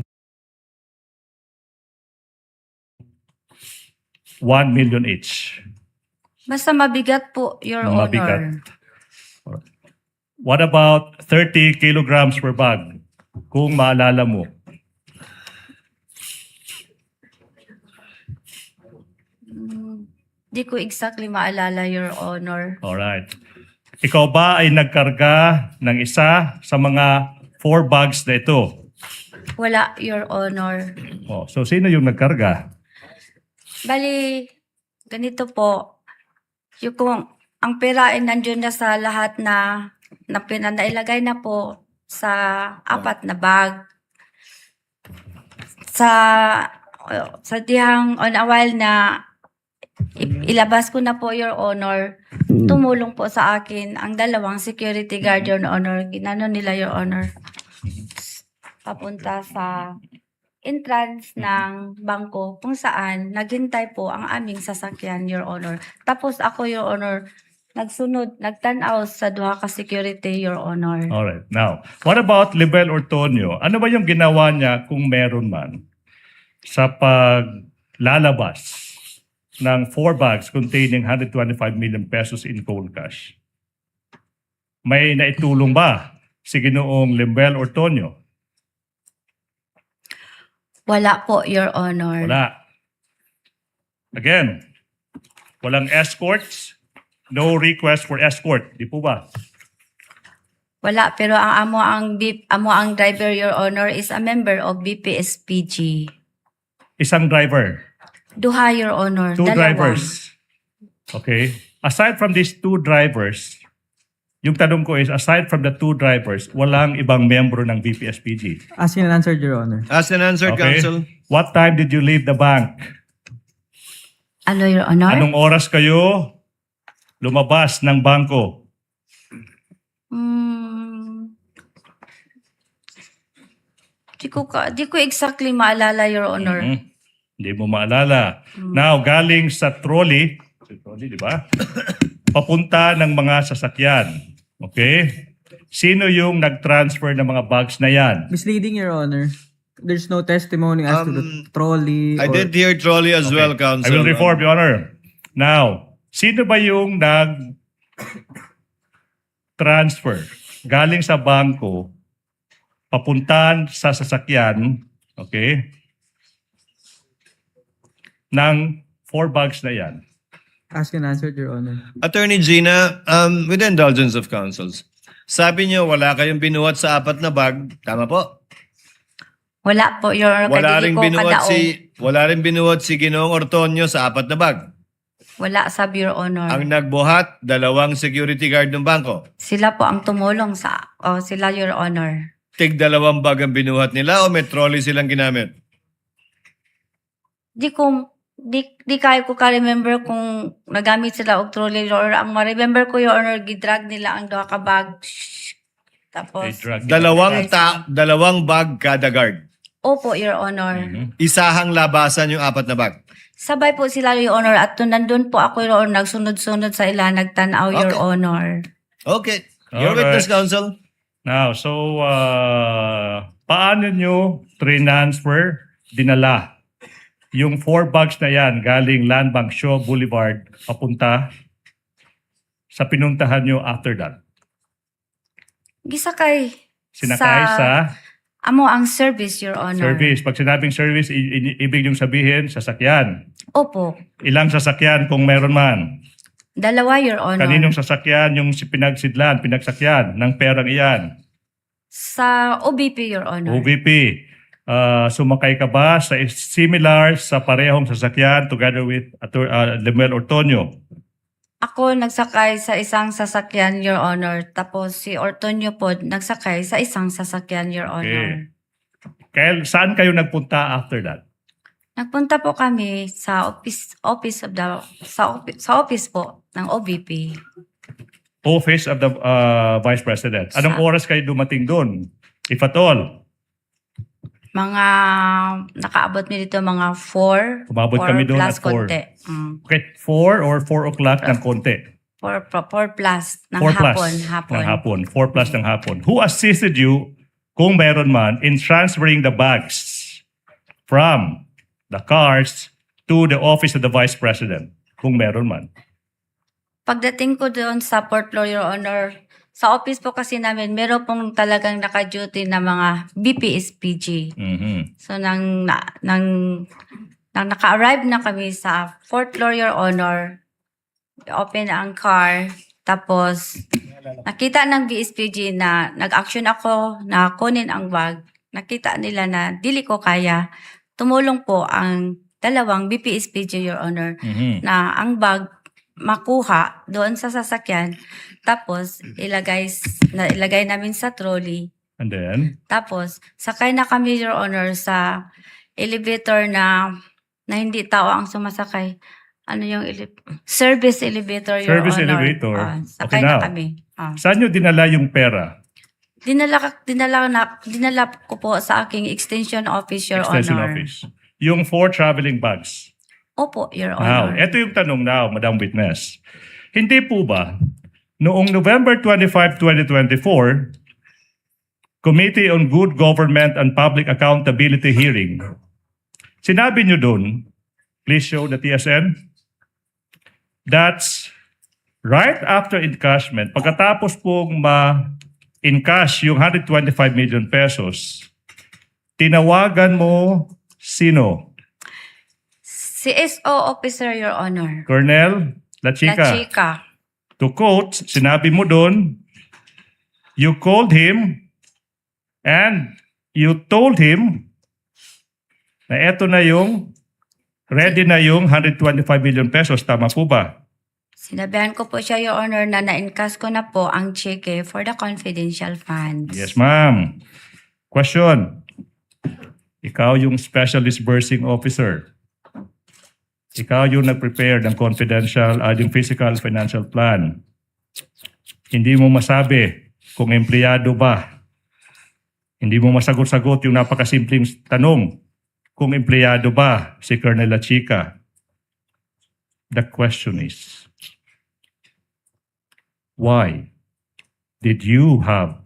1 million each? Basta mabigat po, Your Mabigat. Honor. What about 30 kilograms per bag? Kung maalala mo. Di ko exactly maalala, Your Honor. Alright. Ikaw ba ay nagkarga ng isa sa mga 4 bags na ito? Wala, Your Honor. Oh, so sino yung nagkarga? Bali, ganito po. Yung kung ang pera ay nandiyon na sa lahat na nailagay na po sa 4 na bag. Sa dihang on a while na ilabas ko na po, Your Honor, tumulong po sa akin ang 2 security guard, Your Honor. Ginano nila, Your Honor, papunta sa entrance ng bangko kung saan naghintay po ang aming sasakyan, Your Honor. Tapos ako, Your Honor, nagtanaw sa 2 ka security, Your Honor. Alright. Now, what about Libel Ortonio? Ano ba yung ginawa niya kung meron man sa paglalabas ng 4 bags containing 125 million pesos in cold cash? May naitulong ba si Ginoong Libel Ortonio? Wala po, Your Honor. Wala. Again, walang escorts, no request for escort. Di po ba? Wala, pero ang amo ang driver, Your Honor, is a member of BPSPG. Isang driver. 2, Your Honor. 2 2 drivers. Okay. Aside from these 2 drivers, yung tanong ko is, aside from the 2 drivers, walang ibang membro ng BPSPG. Asked and answered, Your Honor. Asked and answered, Okay. Counsel. What time did you leave the bank? Ano, Your Honor? Anong oras kayo lumabas ng bangko? Di ko exactly maalala, Your Honor. Hindi mo maalala. Now, galing sa trolley, di ba? Papunta ng mga sasakyan. Okay? Sino yung nag-transfer ng mga bags na yan? Misleading, Your Honor. There's no testimony as to the trolley. I did hear trolley as well, I Counsel. will reform, Your Honor. Now, sino ba yung nag-transfer galing sa bangko papuntan sa sasakyan, okay, ng 4 bags na yan? Asked and answered, Your Honor. Attorney Gina, with the indulgence of counsels, sabi niyo wala kayong binuhat sa 4 na bag. Tama po? Wala po, Your Honor. Wala rin binuhat si Ginoong Ortonio sa 4 na bag. Wala, sabi, Your Honor. Ang nagbuhat, 2 security guard ng bangko. Sila po ang tumulong sila, Your Honor. Tig 2 bag ang binuhat nila o may trolley silang ginamit? Di kayo ko ka-remember kung nagamit sila og trolley, Your Honor. Ang ma-remember ko, Your Honor, gidrag nila ang 2 ka bag. Tapos, They drug it. 2 bag kada guard. opo, Your Honor. Isahang labasan yung 4 na bag. Sabay po sila, Your Honor, at nandun po ako, Your Honor, nagsunod-sunod sa ila, nagtanaw, Your Okay. Honor. Okay. Your Alright. witness, counsel. Now, so, paano nyo transfer, dinala, yung 4 bags na yan galing Land Bank Shaw Boulevard papunta sa pinuntahan nyo after that? Gisakay. Sinakay sa Amo ang service, Your Honor. service. Pag sinabing service, ibig yung sabihin, sasakyan. Opo. Ilang sasakyan kung meron man? 2, Your Honor. Kaninong sasakyan yung pinagsakyan ng perang iyan? Sa OBP, Your Honor. OVP. Sumakay ka ba sa similar sa parehong sasakyan together with Lemel Ortonio? Ako nagsakay sa isang sasakyan, Your Honor. Tapos si Ortonio po nagsakay sa isang sasakyan, Your Honor. Kaya saan kayo nagpunta after that? Nagpunta po kami sa office po ng OVP. Office of the Vice President. Anong oras kayo dumating doon? If at all? Mga nakaabot mi dito mga 4. Umabot kami doon plus at 4. konti. Okay, 4 or 4 o'clock ng konti? 4 plus ng 4 plus hapon. ng hapon. 4 plus ng hapon. Who assisted you, kung meron man, in transferring the bags from the cars to the office of the Vice President? Kung meron man. Pagdating ko doon sa fourth floor, Your Honor, sa office po kasi namin, meron pong talagang naka-duty na mga BPSPG. So, nang naka-arrive na kami sa fourth floor, Your Honor, open ang car, tapos nakita ng BSPG na nag-action ako na kunin ang bag. Nakita nila na dili ko kaya. Tumulong po ang dalawang BPSPG, Your Honor, na ang bag makuha doon sa sasakyan, tapos ilagay namin sa trolley. And then? Tapos, sakay na kami, Your Honor, sa elevator na hindi tao ang sumasakay. Ano yung service elevator, Your Service Honor. elevator. Sakay Okay, na now. kami. Saan nyo dinala yung pera? Dinala ko po sa aking extension office, Your Extension Honor. office. Yung 4 traveling bags. Opo, Your Now, Honor. ito yung tanong now, Madam Witness. Hindi po ba, noong November 25, 2024, Committee on Good Government and Public Accountability hearing, sinabi nyo dun, please show the TSN, that's right after encashment, pagkatapos pong ma-encash yung 125 million pesos, tinawagan mo sino? CSO officer, Your Honor. Colonel Lachika. Lachika. To quote, sinabi mo doon, you called him and you told him na eto na yung, ready na yung 125 million pesos. Tama po ba? Sinabihan ko po siya, Your Honor, na na-encash ko na po ang cheque for the confidential funds. Yes, ma'am. Question. Ikaw yung special disbursing officer. Ikaw yung nag-prepare ng confidential, yung physical financial plan. Hindi mo masabi kung empleyado ba. Hindi mo masagot-sagot yung napakasimpleng tanong kung empleyado ba si Colonel Lachika. The question is, why did you have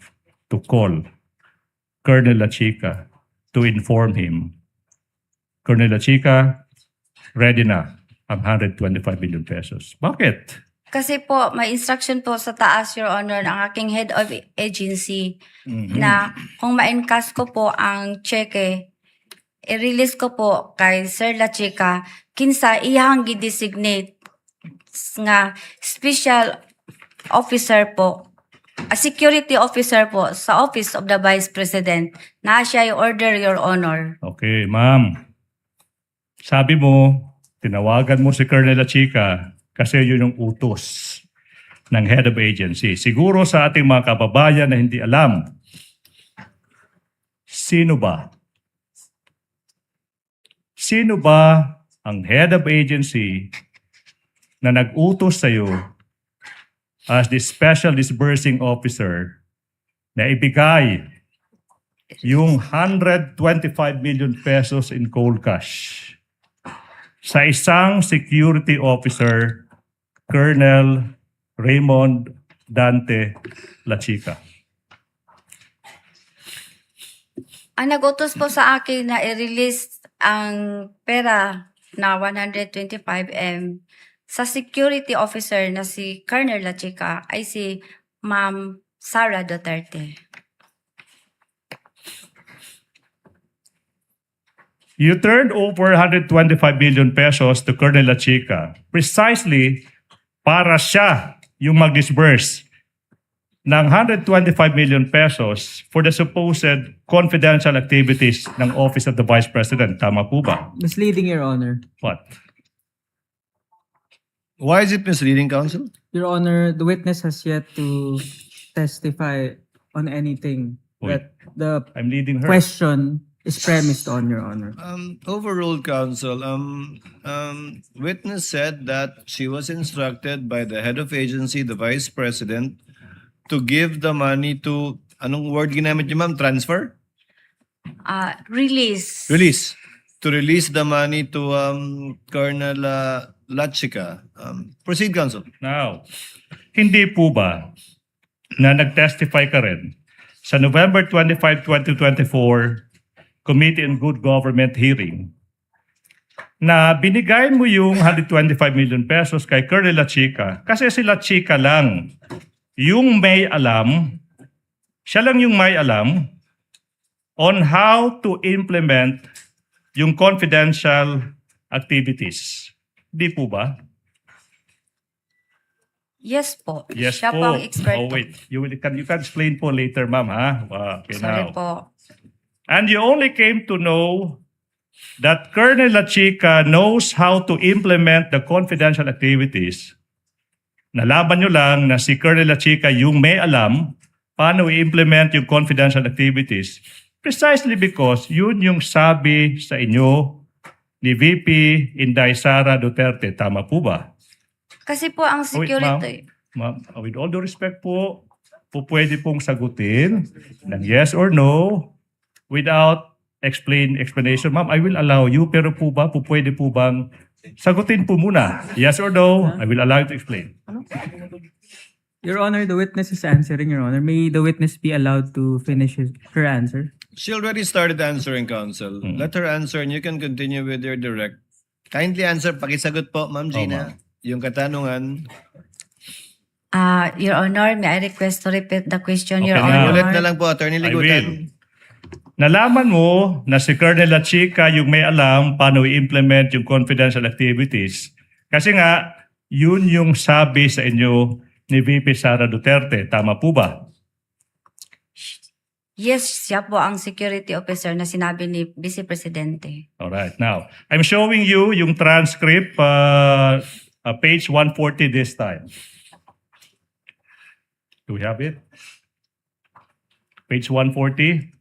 to call Colonel Lachika to inform him, Colonel Lachika, ready na ang 125 million pesos? Bakit? Kasi po, may instruction po sa taas, Your Honor, ng aking head of agency na kung ma-encash ko po ang cheque, i-release ko po kay Sir Lachika, kinsa iyang gi-designate nga special officer po, a security officer po sa Office of the Vice President na siya i-order, Your Honor. Okay, ma'am. Sabi mo, tinawagan mo si Colonel Lachika kasi yun yung utos ng head of agency. Siguro sa ating mga kababayan na hindi alam, sino ba? Sino ba ang head of agency na nag-utos sa'yo as the special disbursing officer na ibigay yung 125 million pesos in cold cash sa isang security officer, Colonel Raymond Dante Lachika? Ang nag-utos po sa akin na i-release ang pera na 125M sa security officer na si Colonel Lachika ay si Ma'am Sara Duterte. You turned over 125 million pesos to Colonel Lachika precisely para siya yung mag-disburse ng 125 million pesos for the supposed confidential activities ng Office of the Vice President. Tama po ba? Misleading, Your Honor. What? Why is it misleading, counsel? Your Honor, the witness has yet to testify on anything Uy. that the I'm leading her. question is premised on, Your Honor. Overruled, counsel. Witness said that she was instructed by the head of agency, the vice president, to give the money to, anong word ginamit niyo, ma'am? Transfer? Release. Release. To release the money to Colonel Lachika. Proceed, counsel. Now, hindi po ba na nag-testify ka rin sa November 25, 2024 Committee on Good Government hearing na binigay mo yung 125 million pesos kay Colonel Lachika kasi si Lachika lang yung may alam, siya lang yung may alam on how to implement yung confidential activities. Di po ba? Yes po. Yes Siya po. ang expert. Oh, wait. You can explain po later, ma'am, ha? Okay, Sorry now. po. And you only came to know that Colonel Lachika knows how to implement the confidential activities. Nalaman nyo lang na si Colonel Lachika yung may alam paano i-implement yung confidential activities precisely because yun yung sabi sa inyo ni VP Inday Sara Duterte. Tama po ba? Kasi po ang security. Ma'am, with all due respect po, pwede pong sagutin ng yes or no without explanation. Ma'am, I will allow you, pero pwede po bang sagutin po muna? Yes or no? I will allow you to explain. Your Honor, the witness is answering, Your Honor. May the witness be allowed to finish her answer? She already started answering, counsel. Let her answer and you can continue with your direct. Kindly answer, pakisagot po, Ma'am Gina. Yung katanungan. Your Honor, may I request to repeat the question, Your Okay, Honor? Ulit na lang po, Attorney I Ligutan. will. Nalaman mo na si Colonel Lachika yung may alam paano i-implement yung confidential activities. Kasi nga, yun yung sabi sa inyo ni VP Sara Duterte. Tama po ba? Yes, siya po ang security officer na sinabi ni Vice Presidente. Alright, now, I'm showing you yung transcript, page 140 this time. Do we have it? Page 140.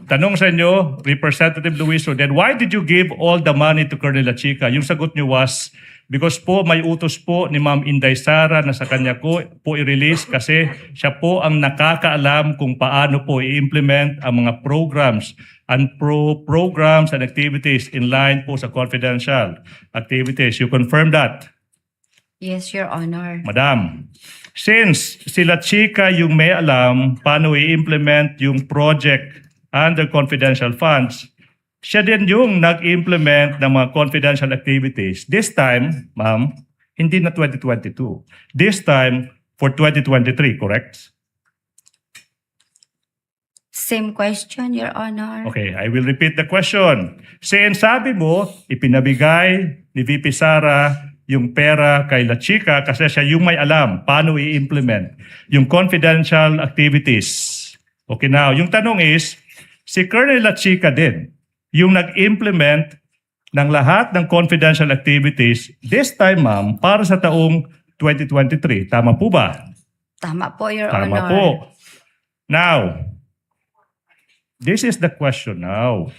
Tanong sa inyo, Representative Luiso, then why did you give all the money to Colonel Lachika? Yung sagot niyo was, because po may utos po ni Ma'am Inday Sara na sa kanya ko po i-release kasi siya po ang nakakaalam kung paano po i-implement ang mga programs and activities in line po sa confidential activities. You confirm that? Yes, Your Honor. Madam, since si Lachika yung may alam paano i-implement yung project under confidential funds, siya din yung nag-implement ng mga confidential activities. This time, ma'am, hindi na 2022. This time, for 2023, correct? Same question, Your Honor. Okay, I will repeat the question. Since sabi mo, ipinabigay ni VP Sara yung pera kay Lachika kasi siya yung may alam paano i-implement yung confidential activities. Okay, now, yung tanong is, si Colonel Lachika din yung nag-implement ng lahat ng confidential activities this time, ma'am, para sa taong 2023. Tama po ba? Tama po, Your Tama Honor. po. Now, this is the question now.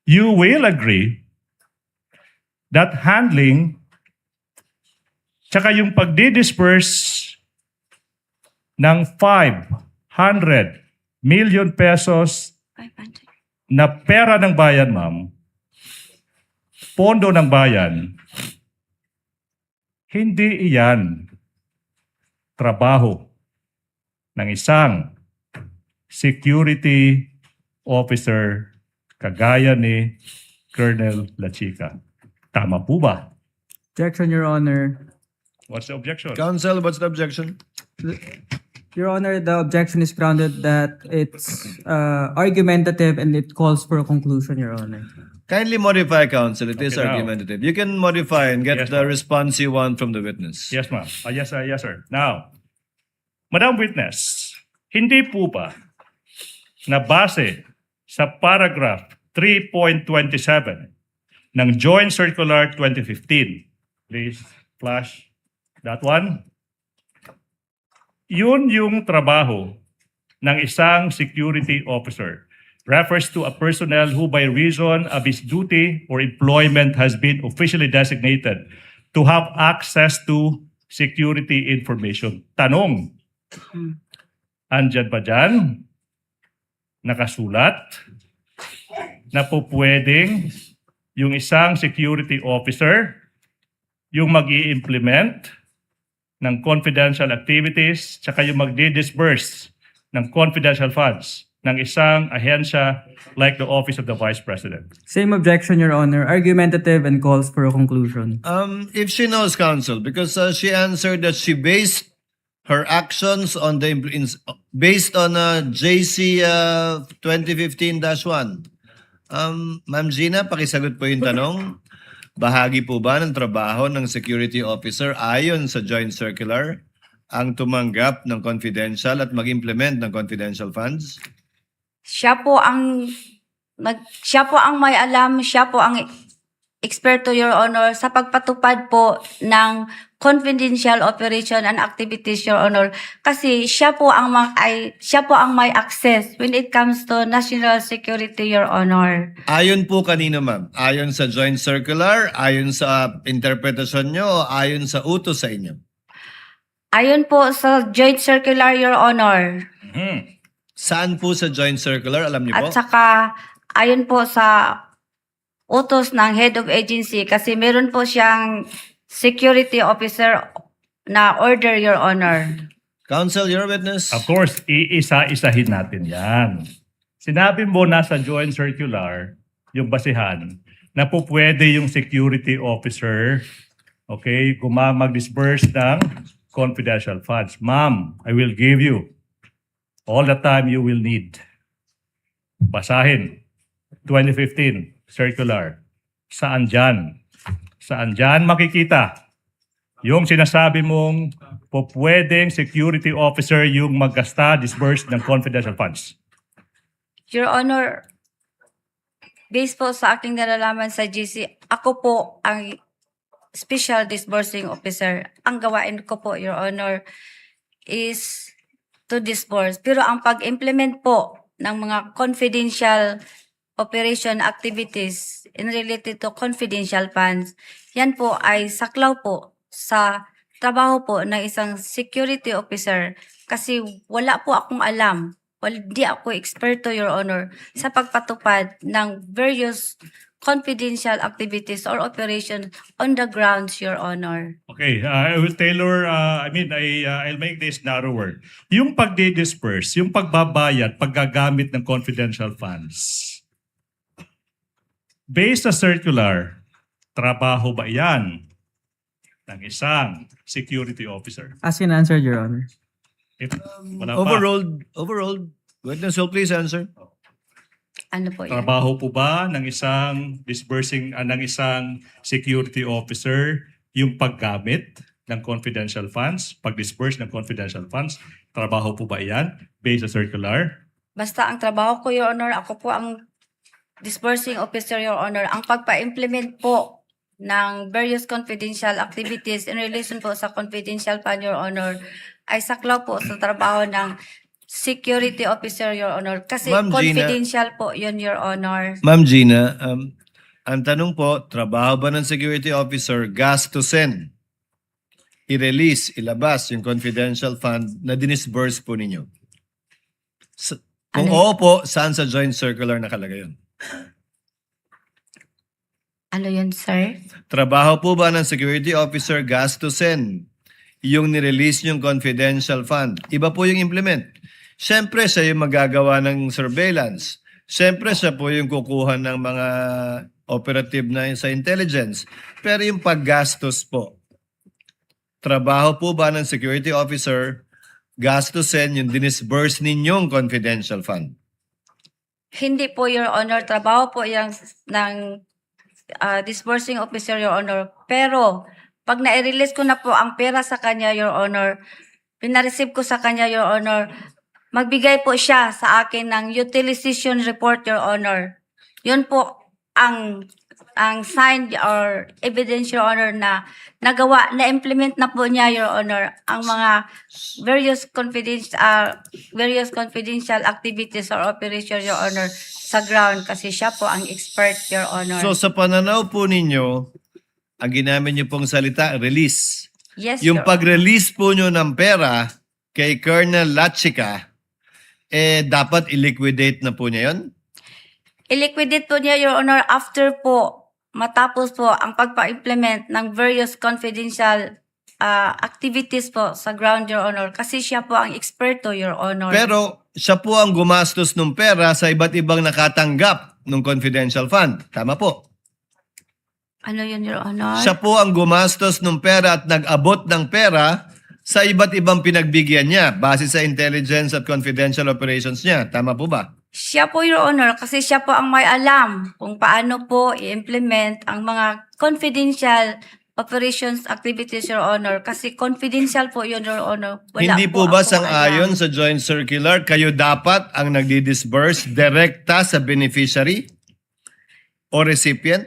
You will agree that handling tsaka yung pagdi-disperse ng 500 million pesos 500. na pera ng bayan, ma'am, pondo ng bayan, hindi iyan trabaho ng isang security officer kagaya ni Colonel Lachika. Tama po ba? Objection, Your Honor. What's the objection? Counsel, what's the objection? Your Honor, the objection is grounded that it's argumentative and it calls for a conclusion, Your Honor. Kindly modify, counsel. It is Okay, now. argumentative. You can modify and get Yes, the ma'am. response you want from the witness. Yes, ma'am. Yes, sir. Now, Madam Witness, hindi po ba na base sa paragraph 3.27 ng Joint Circular 2015, please flash that one. Yun yung trabaho ng isang security officer. Refers to a personnel who by reason of his duty or employment has been officially designated to have access to security information. Tanong, andyan ba dyan nakasulat na po pwedeng yung isang security officer yung mag-i-implement ng confidential activities tsaka yung mag-disburse ng confidential funds ng isang ahensya like the Office of the Vice President? Same objection, Your Honor. Argumentative and calls for a conclusion. If she knows, counsel, because she answered that she based her actions on the based on JC 2015-1. Ma'am Gina, pakisagot po yung tanong. Bahagi po ba ng trabaho ng security officer ayon sa joint circular ang tumanggap ng confidential at mag-implement ng confidential funds? Siya po ang may alam, siya po ang eksperto, Your Honor, sa pagpatupad po ng confidential operation and activities, Your Honor. Kasi siya po ang may access when it comes to national security, Your Honor. Ayon po kanino, ma'am? Ayon sa joint circular, ayon sa interpretasyon nyo, o ayon sa utos sa inyo? Ayon po sa joint circular, Your Honor. Saan po sa joint circular? Alam niyo po? At saka, ayon po sa utos ng head of agency kasi meron po siyang security officer na order, Your Honor. Counsel, your witness. Of course, iisa-isahin natin yan. Sinabi mo nasa joint circular, yung basihan, na po pwede yung security officer, okay, mag-disburse ng confidential funds. Ma'am, I will give you all the time you will need. Basahin. 2015 circular. Saan dyan? Saan dyan makikita yung sinasabi mong po pwedeng security officer yung magkasta, disburse ng confidential funds? Your Honor, based po sa aking nalalaman sa GC, ako po ang special disbursing officer. Ang gawain ko po, Your Honor, is to disburse. Pero ang pag-implement po ng mga confidential operation activities in related to confidential funds, yan po ay saklaw po sa trabaho po ng isang security officer kasi wala po akong alam, hindi ako eksperto, Your Honor, sa pagpatupad ng various confidential activities or operation on the grounds, Your Honor. Okay, I will tailor, I'll make this narrower. Yung pagdi-disperse, yung pagbabayad, paggagamit ng confidential funds, based sa circular, trabaho ba yan ng isang security officer? As in answered, Your Honor. If, wala pa. Overruled. Witness will please answer. Ano po yun? Trabaho po ba ng isang ng isang security officer yung paggamit ng confidential funds, pag-disperse ng confidential funds? Trabaho po ba yan based sa circular? Basta ang trabaho ko, Your Honor, ako po ang disbursing officer, Your Honor. Ang pagpa-implement po ng various confidential activities in relation po sa confidential fund, Your Honor, ay saklaw po sa trabaho ng security officer, Your Honor. Kasi Ma'am Gina, confidential po yun, Your Honor. Ma'am Gina, ang tanong po, trabaho ba ng security officer gastusin, i-release, ilabas yung confidential fund na dinisburse po ninyo? Kung oo po, saan sa joint circular nakalagay yun? Ano yun, sir? Trabaho po ba ng security officer gastusin yung nirelease yung confidential fund? Iba po yung implement. Siyempre, siya yung magagawa ng surveillance. Siyempre, siya po yung kukuha ng mga operative na sa intelligence. Pero yung paggastos po, trabaho po ba ng security officer gastusin yung dinisburse ninyong confidential fund? Hindi po, Your Honor. Trabaho po yung ng disbursing officer, Your Honor. Pero, pag na-release ko na po ang pera sa kanya, Your Honor, pinareceive ko sa kanya, Your Honor, magbigay po siya sa akin ng utilization report, Your Honor. Yun po ang ang signed or evidence, Your Honor, na nagawa, na-implement na po niya, Your Honor, ang mga various confidential activities or operation, Your Honor, sa ground kasi siya po ang expert, Your Honor. So sa pananaw po ninyo, ang ginamit niyo pong salita, release. Yes, Yung Your Honor. pag-release po nyo ng pera kay Colonel Lachica, dapat i-liquidate na po niya yun? I-liquidate po niya, Your Honor, after po, matapos po ang pagpa-implement ng various confidential activities po sa ground, Your Honor. Kasi siya po ang eksperto, Your Honor. Pero siya po ang gumastos ng pera sa iba't ibang nakatanggap ng confidential fund. Tama po. Ano yun, Your Honor? Siya po ang gumastos ng pera at nag-abot ng pera sa iba't ibang pinagbigyan niya base sa intelligence at confidential operations niya. Tama po ba? Siya po, Your Honor, kasi siya po ang may alam kung paano po i-implement ang mga confidential operations activities, Your Honor. Kasi confidential po yun, Your Honor. Wala Hindi po ba akong sang-ayon alam. sa joint circular, kayo dapat ang nagdi-disburse direkta sa beneficiary o recipient?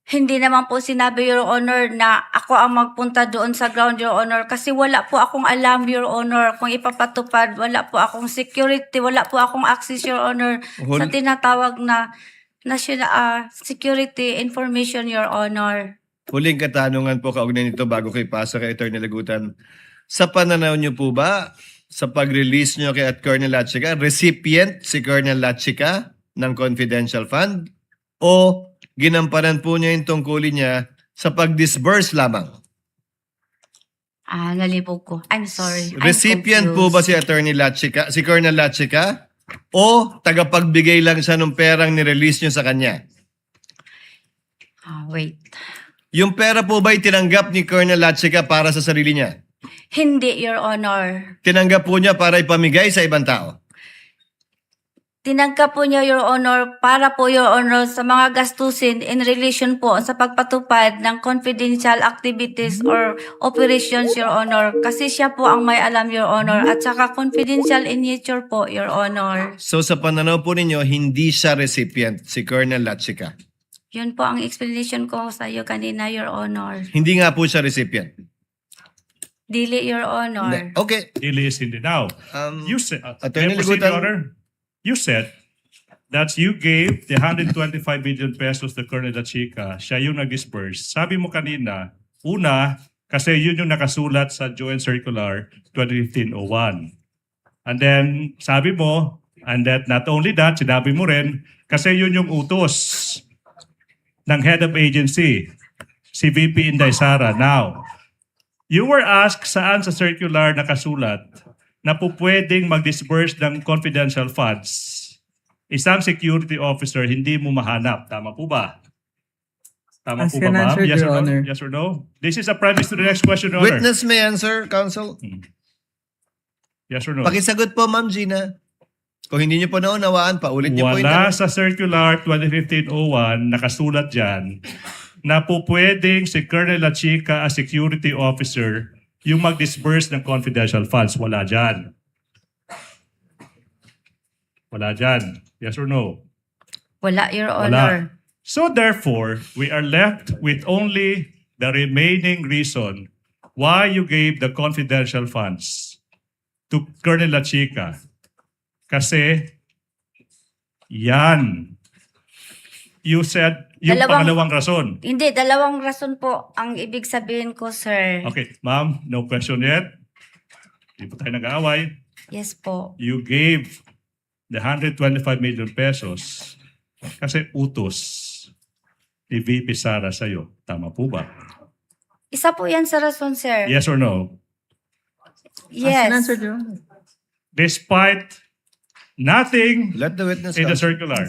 Hindi naman po sinabi, Your Honor, na ako ang magpunta doon sa ground, Your Honor. Kasi wala po akong alam, Your Honor, kung ipapatupad. Wala po akong security, wala po akong access, Your Honor, sa tinatawag na national security information, Your Honor. Huling katanungan po kaugnay nito bago kayo ipasa kay Atty. Lagutan. Sa pananaw niyo po ba, sa pag-release niyo kay Colonel Lachica, recipient si Colonel Lachica ng confidential fund o ginampanan po niya yung tungkulin niya sa pag-disburse lamang? Nalibog ko. I'm sorry. I'm Recipient po confused. ba si Attorney Lachica, si Colonel Lachica? O tagapagbigay lang siya ng perang nirelease niyo sa kanya? Wait. Yung pera po ba tinanggap ni Colonel Lachica para sa sarili niya? Hindi, Your Honor. Tinanggap po niya para ipamigay sa ibang tao? Tinangka po niya, Your Honor, para po, Your Honor, sa mga gastusin in relation po sa pagpatupad ng confidential activities or operations, Your Honor. Kasi siya po ang may alam, Your Honor, at saka confidential in nature po, Your Honor. So sa pananaw po ninyo, hindi siya recipient, si Colonel Lachica. Yun po ang explanation ko sa iyo kanina, Your Honor. Hindi nga po siya recipient. Dili, Your Honor. Okay. Ili is hindi. Now, you said, Attorney may I proceed, Lagutan? Your Honor? You said that you gave the 125 million pesos to Colonel Lachica. Siya yung nag-disperse. Sabi mo kanina, una, kasi yun yung nakasulat sa Joint Circular 2015-01. And then, sabi mo, and that not only that, sinabi mo rin, kasi yun yung utos ng head of agency, si VP Inday Sara. Now, you were asked saan sa circular nakasulat na po pwedeng mag-disburse ng confidential funds. Isang security officer, hindi mo mahanap. Tama po ba? Tama Ask po ba, and ma'am? answer, Yes Your or no? Honor. Yes or no? This is a premise to the next question, Your Honor. Witness may answer, counsel. Yes or no? Pakisagot po, Ma'am Gina. Kung hindi niyo po naunawaan, paulit niyo po yung Wala tanong. sa Circular 2015-01 nakasulat dyan na po pwedeng si Colonel Lachica as security officer yung mag-disburse ng confidential funds. Wala dyan. Wala dyan. Yes or no? Wala, Your Wala. Honor. So therefore, we are left with only the remaining reason why you gave the confidential funds to Colonel Lachica. Kasi yan. You said yung pangalawang rason. Hindi, dalawang rason po ang ibig sabihin ko, sir. Okay, ma'am, no question yet. Hindi po tayo nag-aaway. Yes po. You gave the 125 million pesos kasi utos ni VP Sara sa'yo. Tama po ba? Isa po yan sa rason, sir. Yes or no? Ask and answer, Yes. Your Honor. Despite nothing Let the witness in the answer. circular.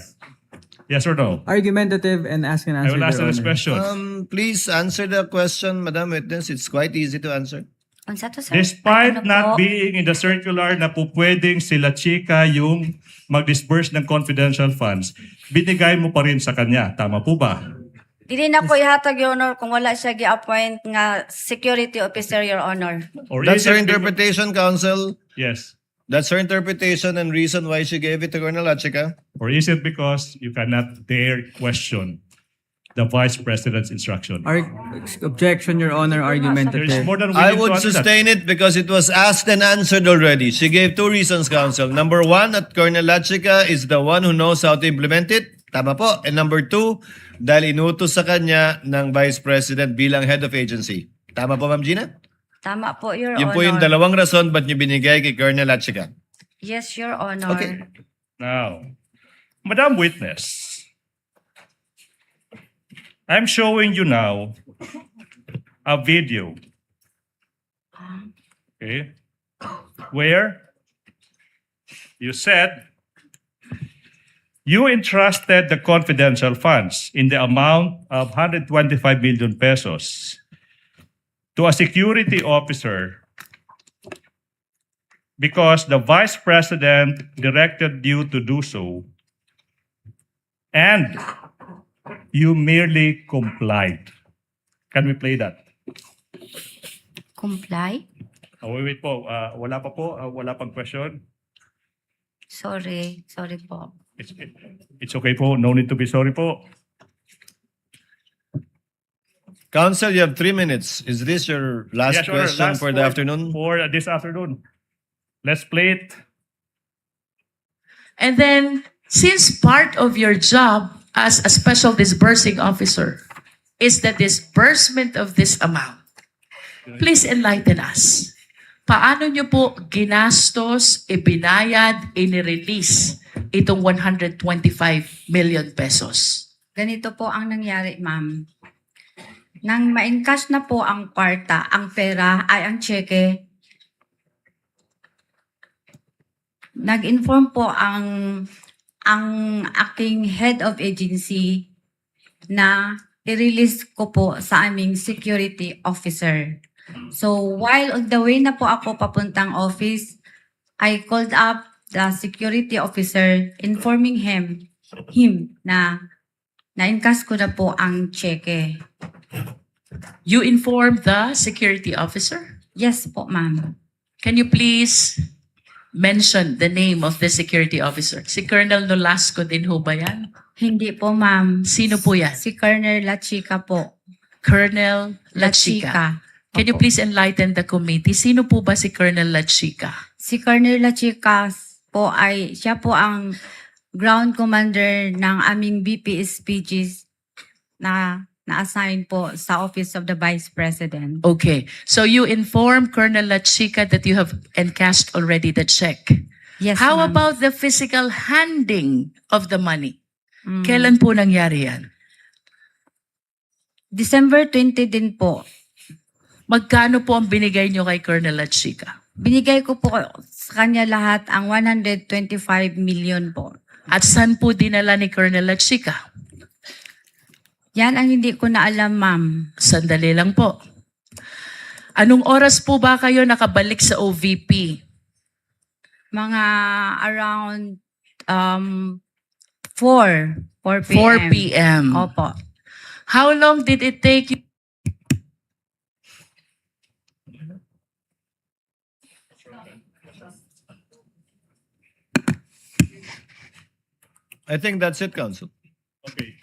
Yes or no? Argumentative and ask and I answer, will ask Your the next Honor. question. Please answer the question, Madam Witness. It's quite easy to answer. Unsa to, sir? Despite Ano not po? being in the circular na po pwedeng sila Chika yung mag-disburse ng confidential funds, binigay mo pa rin sa kanya. Tama po ba? Dili na ko ihatag, Your Honor, kung wala siya gi-appoint nga security officer, Your Honor. Or That's is her it interpretation, counsel. Yes. That's her interpretation and reason why she gave it to Colonel Lachica. Or is it because you cannot dare question the Vice President's instruction. Objection, Your Honor, There argumentative. is more than I willing to would answer that. sustain it because it was asked and answered already. She gave two reasons, Counsel. Number one, that Colonel Lachica is the one who knows how to implement it. Tama po. And number two, dahil inutos sa kanya ng Vice President bilang head of agency. Tama po, Ma'am Gina? Tama po, Your Yun Honor. po yung dalawang rason ba't niyo binigay kay Colonel Lachica. Yes, Your Honor. Okay. Now, Madam Witness, I'm showing you now a video, okay, where you said you entrusted the confidential funds in the amount of 125 million pesos to a security officer because the Vice President directed you to do so, and you merely complied. Can we play that? Comply? Wait po. Wala pa po. Wala pang question. Sorry po. It's okay po. No need to be sorry po. Counsel, you have 3 minutes. Is this your last Yeah, sure. question Last for the afternoon? For this afternoon. Let's play it. And then, since part of your job as a special disbursing officer is the disbursement of this amount, please enlighten us. Paano nyo po ginastos, ibinayad, inirelease itong 125 million pesos? Ganito po ang nangyari, ma'am. Nang ma-encash na po ang kwarta, ang pera ay ang cheque, nag-inform po ang aking head of agency na i-release ko po sa aming security officer. So while on the way na po ako papuntang office, I called up the security officer informing him na na-encash ko na po ang cheque. You informed the security officer? Yes po, ma'am. Can you please mention the name of the security officer? Si Colonel Nolasco din ho ba yan? Hindi po, ma'am. Sino po yan? Si Colonel Lachica po. Colonel Lachica. Can you Opo. please enlighten the committee? Sino po ba si Colonel Lachica? Si Colonel Lachica po ay, siya po ang ground commander ng aming BPSPGs na na-assign po sa Office of the Vice President. Okay. So you informed Colonel Lachica that you have encashed already the check. Yes, How ma'am. about the physical handing of the money? Mm. Kailan po nangyari yan? December 20 din po. Magkano po ang binigay nyo kay Colonel Lachica? Binigay ko po sa kanya lahat ang 125 million po. At saan po dinala ni Colonel Lachica? Yan ang hindi ko na alam, ma'am. Sandali lang po. Anong oras po ba kayo nakabalik sa OVP? Mga around 4 p.m. 4 p.m. Opo. How long did it take you? I think that's it, Counsel. Okay.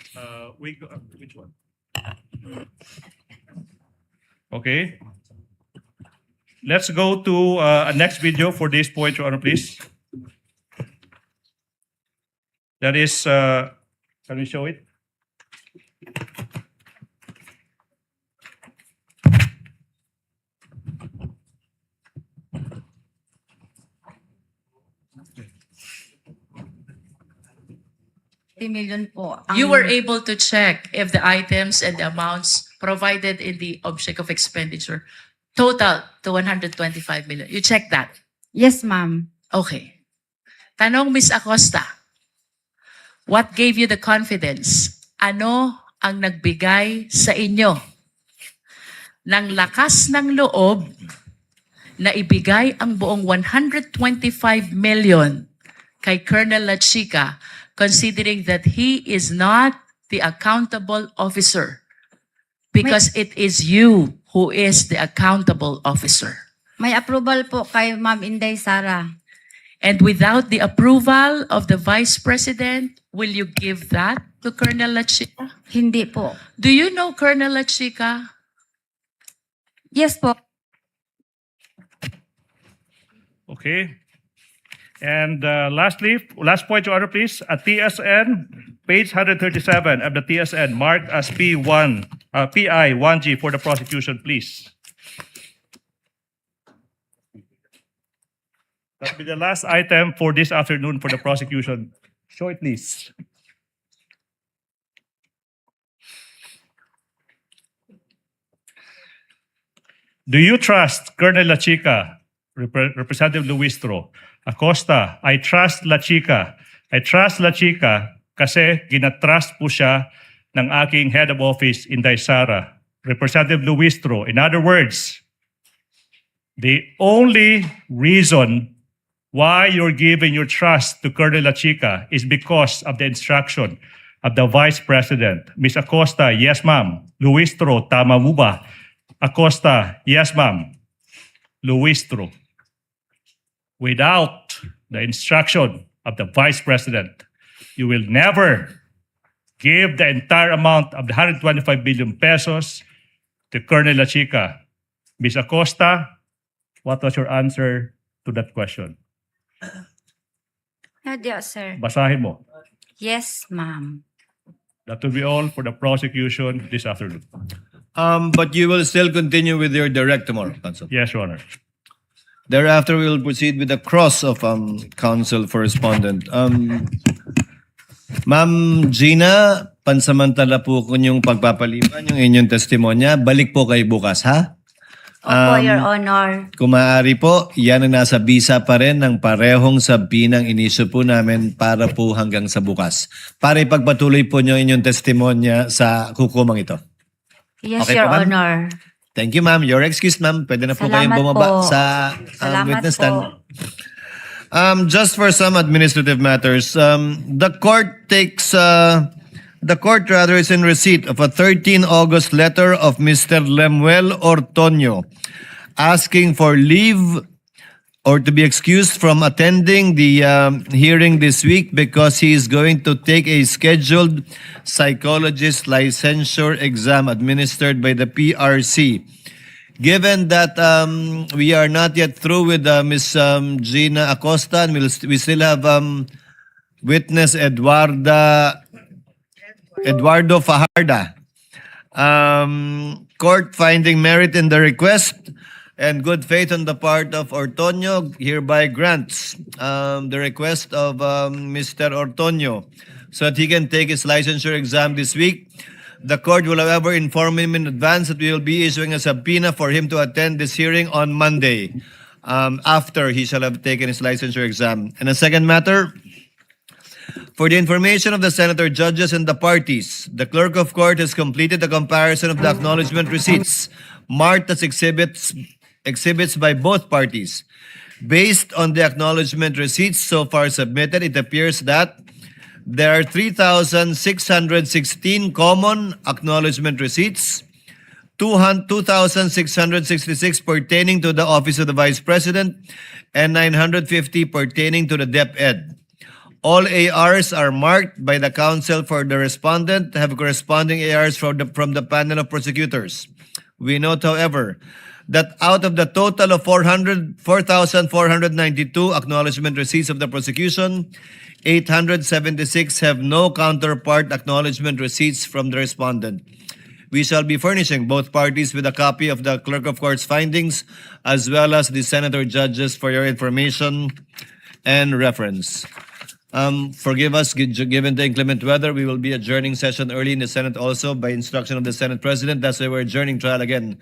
We go, which one? Okay. Let's go to a next video for this point, Your Honor, please. That is, can we show it? Million po. Ang- You were able to check if the items and the amounts provided in the object of expenditure total to 125 million. You checked that? Yes, ma'am. Okay. Tanong, Miss Acosta, what gave you the confidence? Ano ang nagbigay sa inyo ng lakas ng loob na ibigay ang buong 125 million kay Colonel Lachica, considering that he is not the accountable officer because it is you who is the accountable officer? May approval po kay Ma'am Inday Sara. And without the approval of the Vice President Will you give that to Colonel Lachika? Hindi po. Do you know Colonel Lachika? Yes po. Okay. And lastly, last point, Your Honor, please. At TSN, page 137 of the TSN, marked as P1, PI 1G for the prosecution, please. That will be the last item for this afternoon for the prosecution. Show it, please. Do you trust Colonel Lachika, Representative Luistro, Acosta? I trust Lachika. I trust Lachika kasi ginatrust po siya ng aking head of office, Inday Sara. Representative Luistro, in other words, the only reason why you're giving your trust to Colonel Lachika is because of the instruction of the Vice President. Ms. Acosta, yes ma'am. Luistro, tama mo ba? Acosta, yes ma'am. Luistro, without the instruction of the Vice President, you will never give the entire amount of the 125 billion pesos to Colonel Lachika. Ms. Acosta, what was your answer to that question? Yes, sir. Basahin mo. Yes, ma'am. That will be all for the prosecution this afternoon. But you will still continue with your direct tomorrow, Counsel. Yes, Your Honor. Thereafter, we will proceed with the cross of counsel for respondent. Ma'am Gina, pansamantala po kunyong pagpapaliban yung inyong testimonya. Balik po kayo bukas, ha? Opo, Your Honor. Kung maaari po, yan ang nasa bisa pa rin ng parehong sabinang inisyo po namin para po hanggang sa bukas. Para ipagpatuloy po nyo inyong testimonya sa hukumang ito. Yes, Okay Your po, ma'am? Honor. Thank you, ma'am. You're excused, ma'am. Pwede na po kayong Salamat bumaba po. sa Salamat witness po. stand. Just for some administrative matters, the court is in receipt of a 13 August letter of Mr. Lemuel Ortonio asking for leave or to be excused from attending the hearing this week because he is going to take a scheduled psychologist licensure exam administered by the PRC. Given that we are not yet through with Ms. Gina Acosta, and we still have witness Eduardo Fajarda. Court finding merit in the request and good faith on the part of Ortonio hereby grants the request of Mr. Ortonio so that he can take his licensure exam this week. The court will, however, inform him in advance that we will be issuing a subpoena for him to attend this hearing on Monday after he shall have taken his licensure exam. And a second matter, for the information of the senator, judges, and the parties, the clerk of court has completed the comparison of the acknowledgement receipts marked as exhibits by both parties. Based on the acknowledgement receipts so far submitted, it appears that there are 3,616 common acknowledgement receipts, 2,666 pertaining to the Office of the Vice President, and 950 pertaining to the DepEd. All ARs are marked by the counsel for the respondent, have corresponding ARs from the panel of prosecutors. We note, however, that out of the total of 4,492 acknowledgement receipts of the prosecution, 876 have no counterpart acknowledgement receipts from the respondent. We shall be furnishing both parties with a copy of the clerk of court's findings as well as the senator judges for your information and reference. Forgive us, given the inclement weather, we will be adjourning session early in the Senate also by instruction of the Senate President. That's why we're adjourning trial again.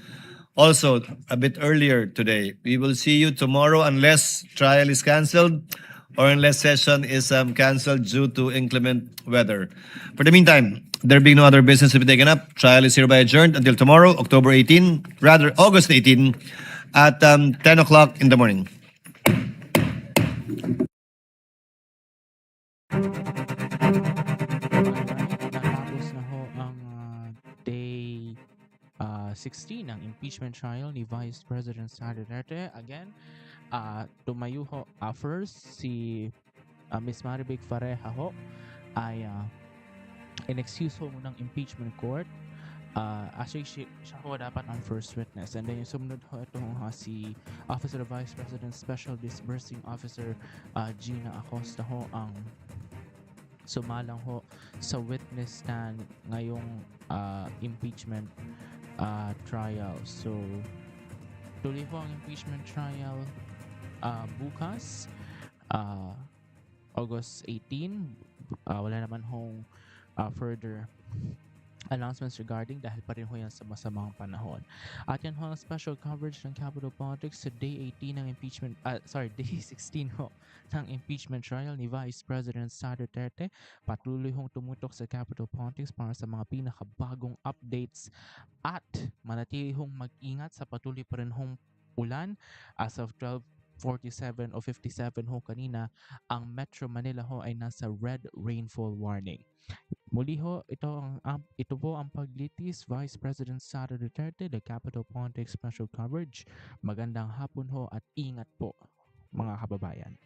Also, a bit earlier today. We will see you tomorrow unless trial is canceled or unless session is canceled due to inclement weather. For the meantime, there being no other business to be taken up, trial is hereby adjourned until tomorrow, August 18 at 10 o'clock in the morning. Natapos na ho ang day 16 ng impeachment trial ni Vice President Sara Duterte. Again, tumayo ho first si Ms. Maribig Fareja ho ay in-excuse ho ng impeachment court. Actually, siya ho dapat ang first witness. And then yung sumunod ho, ito si Officer of Vice President Special Disbursing Officer Gina Acosta ho ang sumalang ho sa witness stand ngayong impeachment trial. So, tuloy ho ang impeachment trial bukas, August 18. Wala naman hong further announcements regarding dahil pa rin ho yan sa masamang panahon. At yan ho ang special coverage ng Capital Politics sa day 18 ng impeachment, day 16 ho ng impeachment trial ni Vice President Sara Duterte. Patuloy hong tumutok sa Capital Politics para sa mga pinakabagong updates at manatili hong mag-ingat sa patuloy pa rin hong ulan. As of 12:47 o 57 ho kanina, ang Metro Manila ho ay nasa red rainfall warning. Muli ho, ito po ang Paglilitis, Vice President Sara Duterte, the Capital Politics Special Coverage. Magandang hapon ho at ingat po mga kababayan.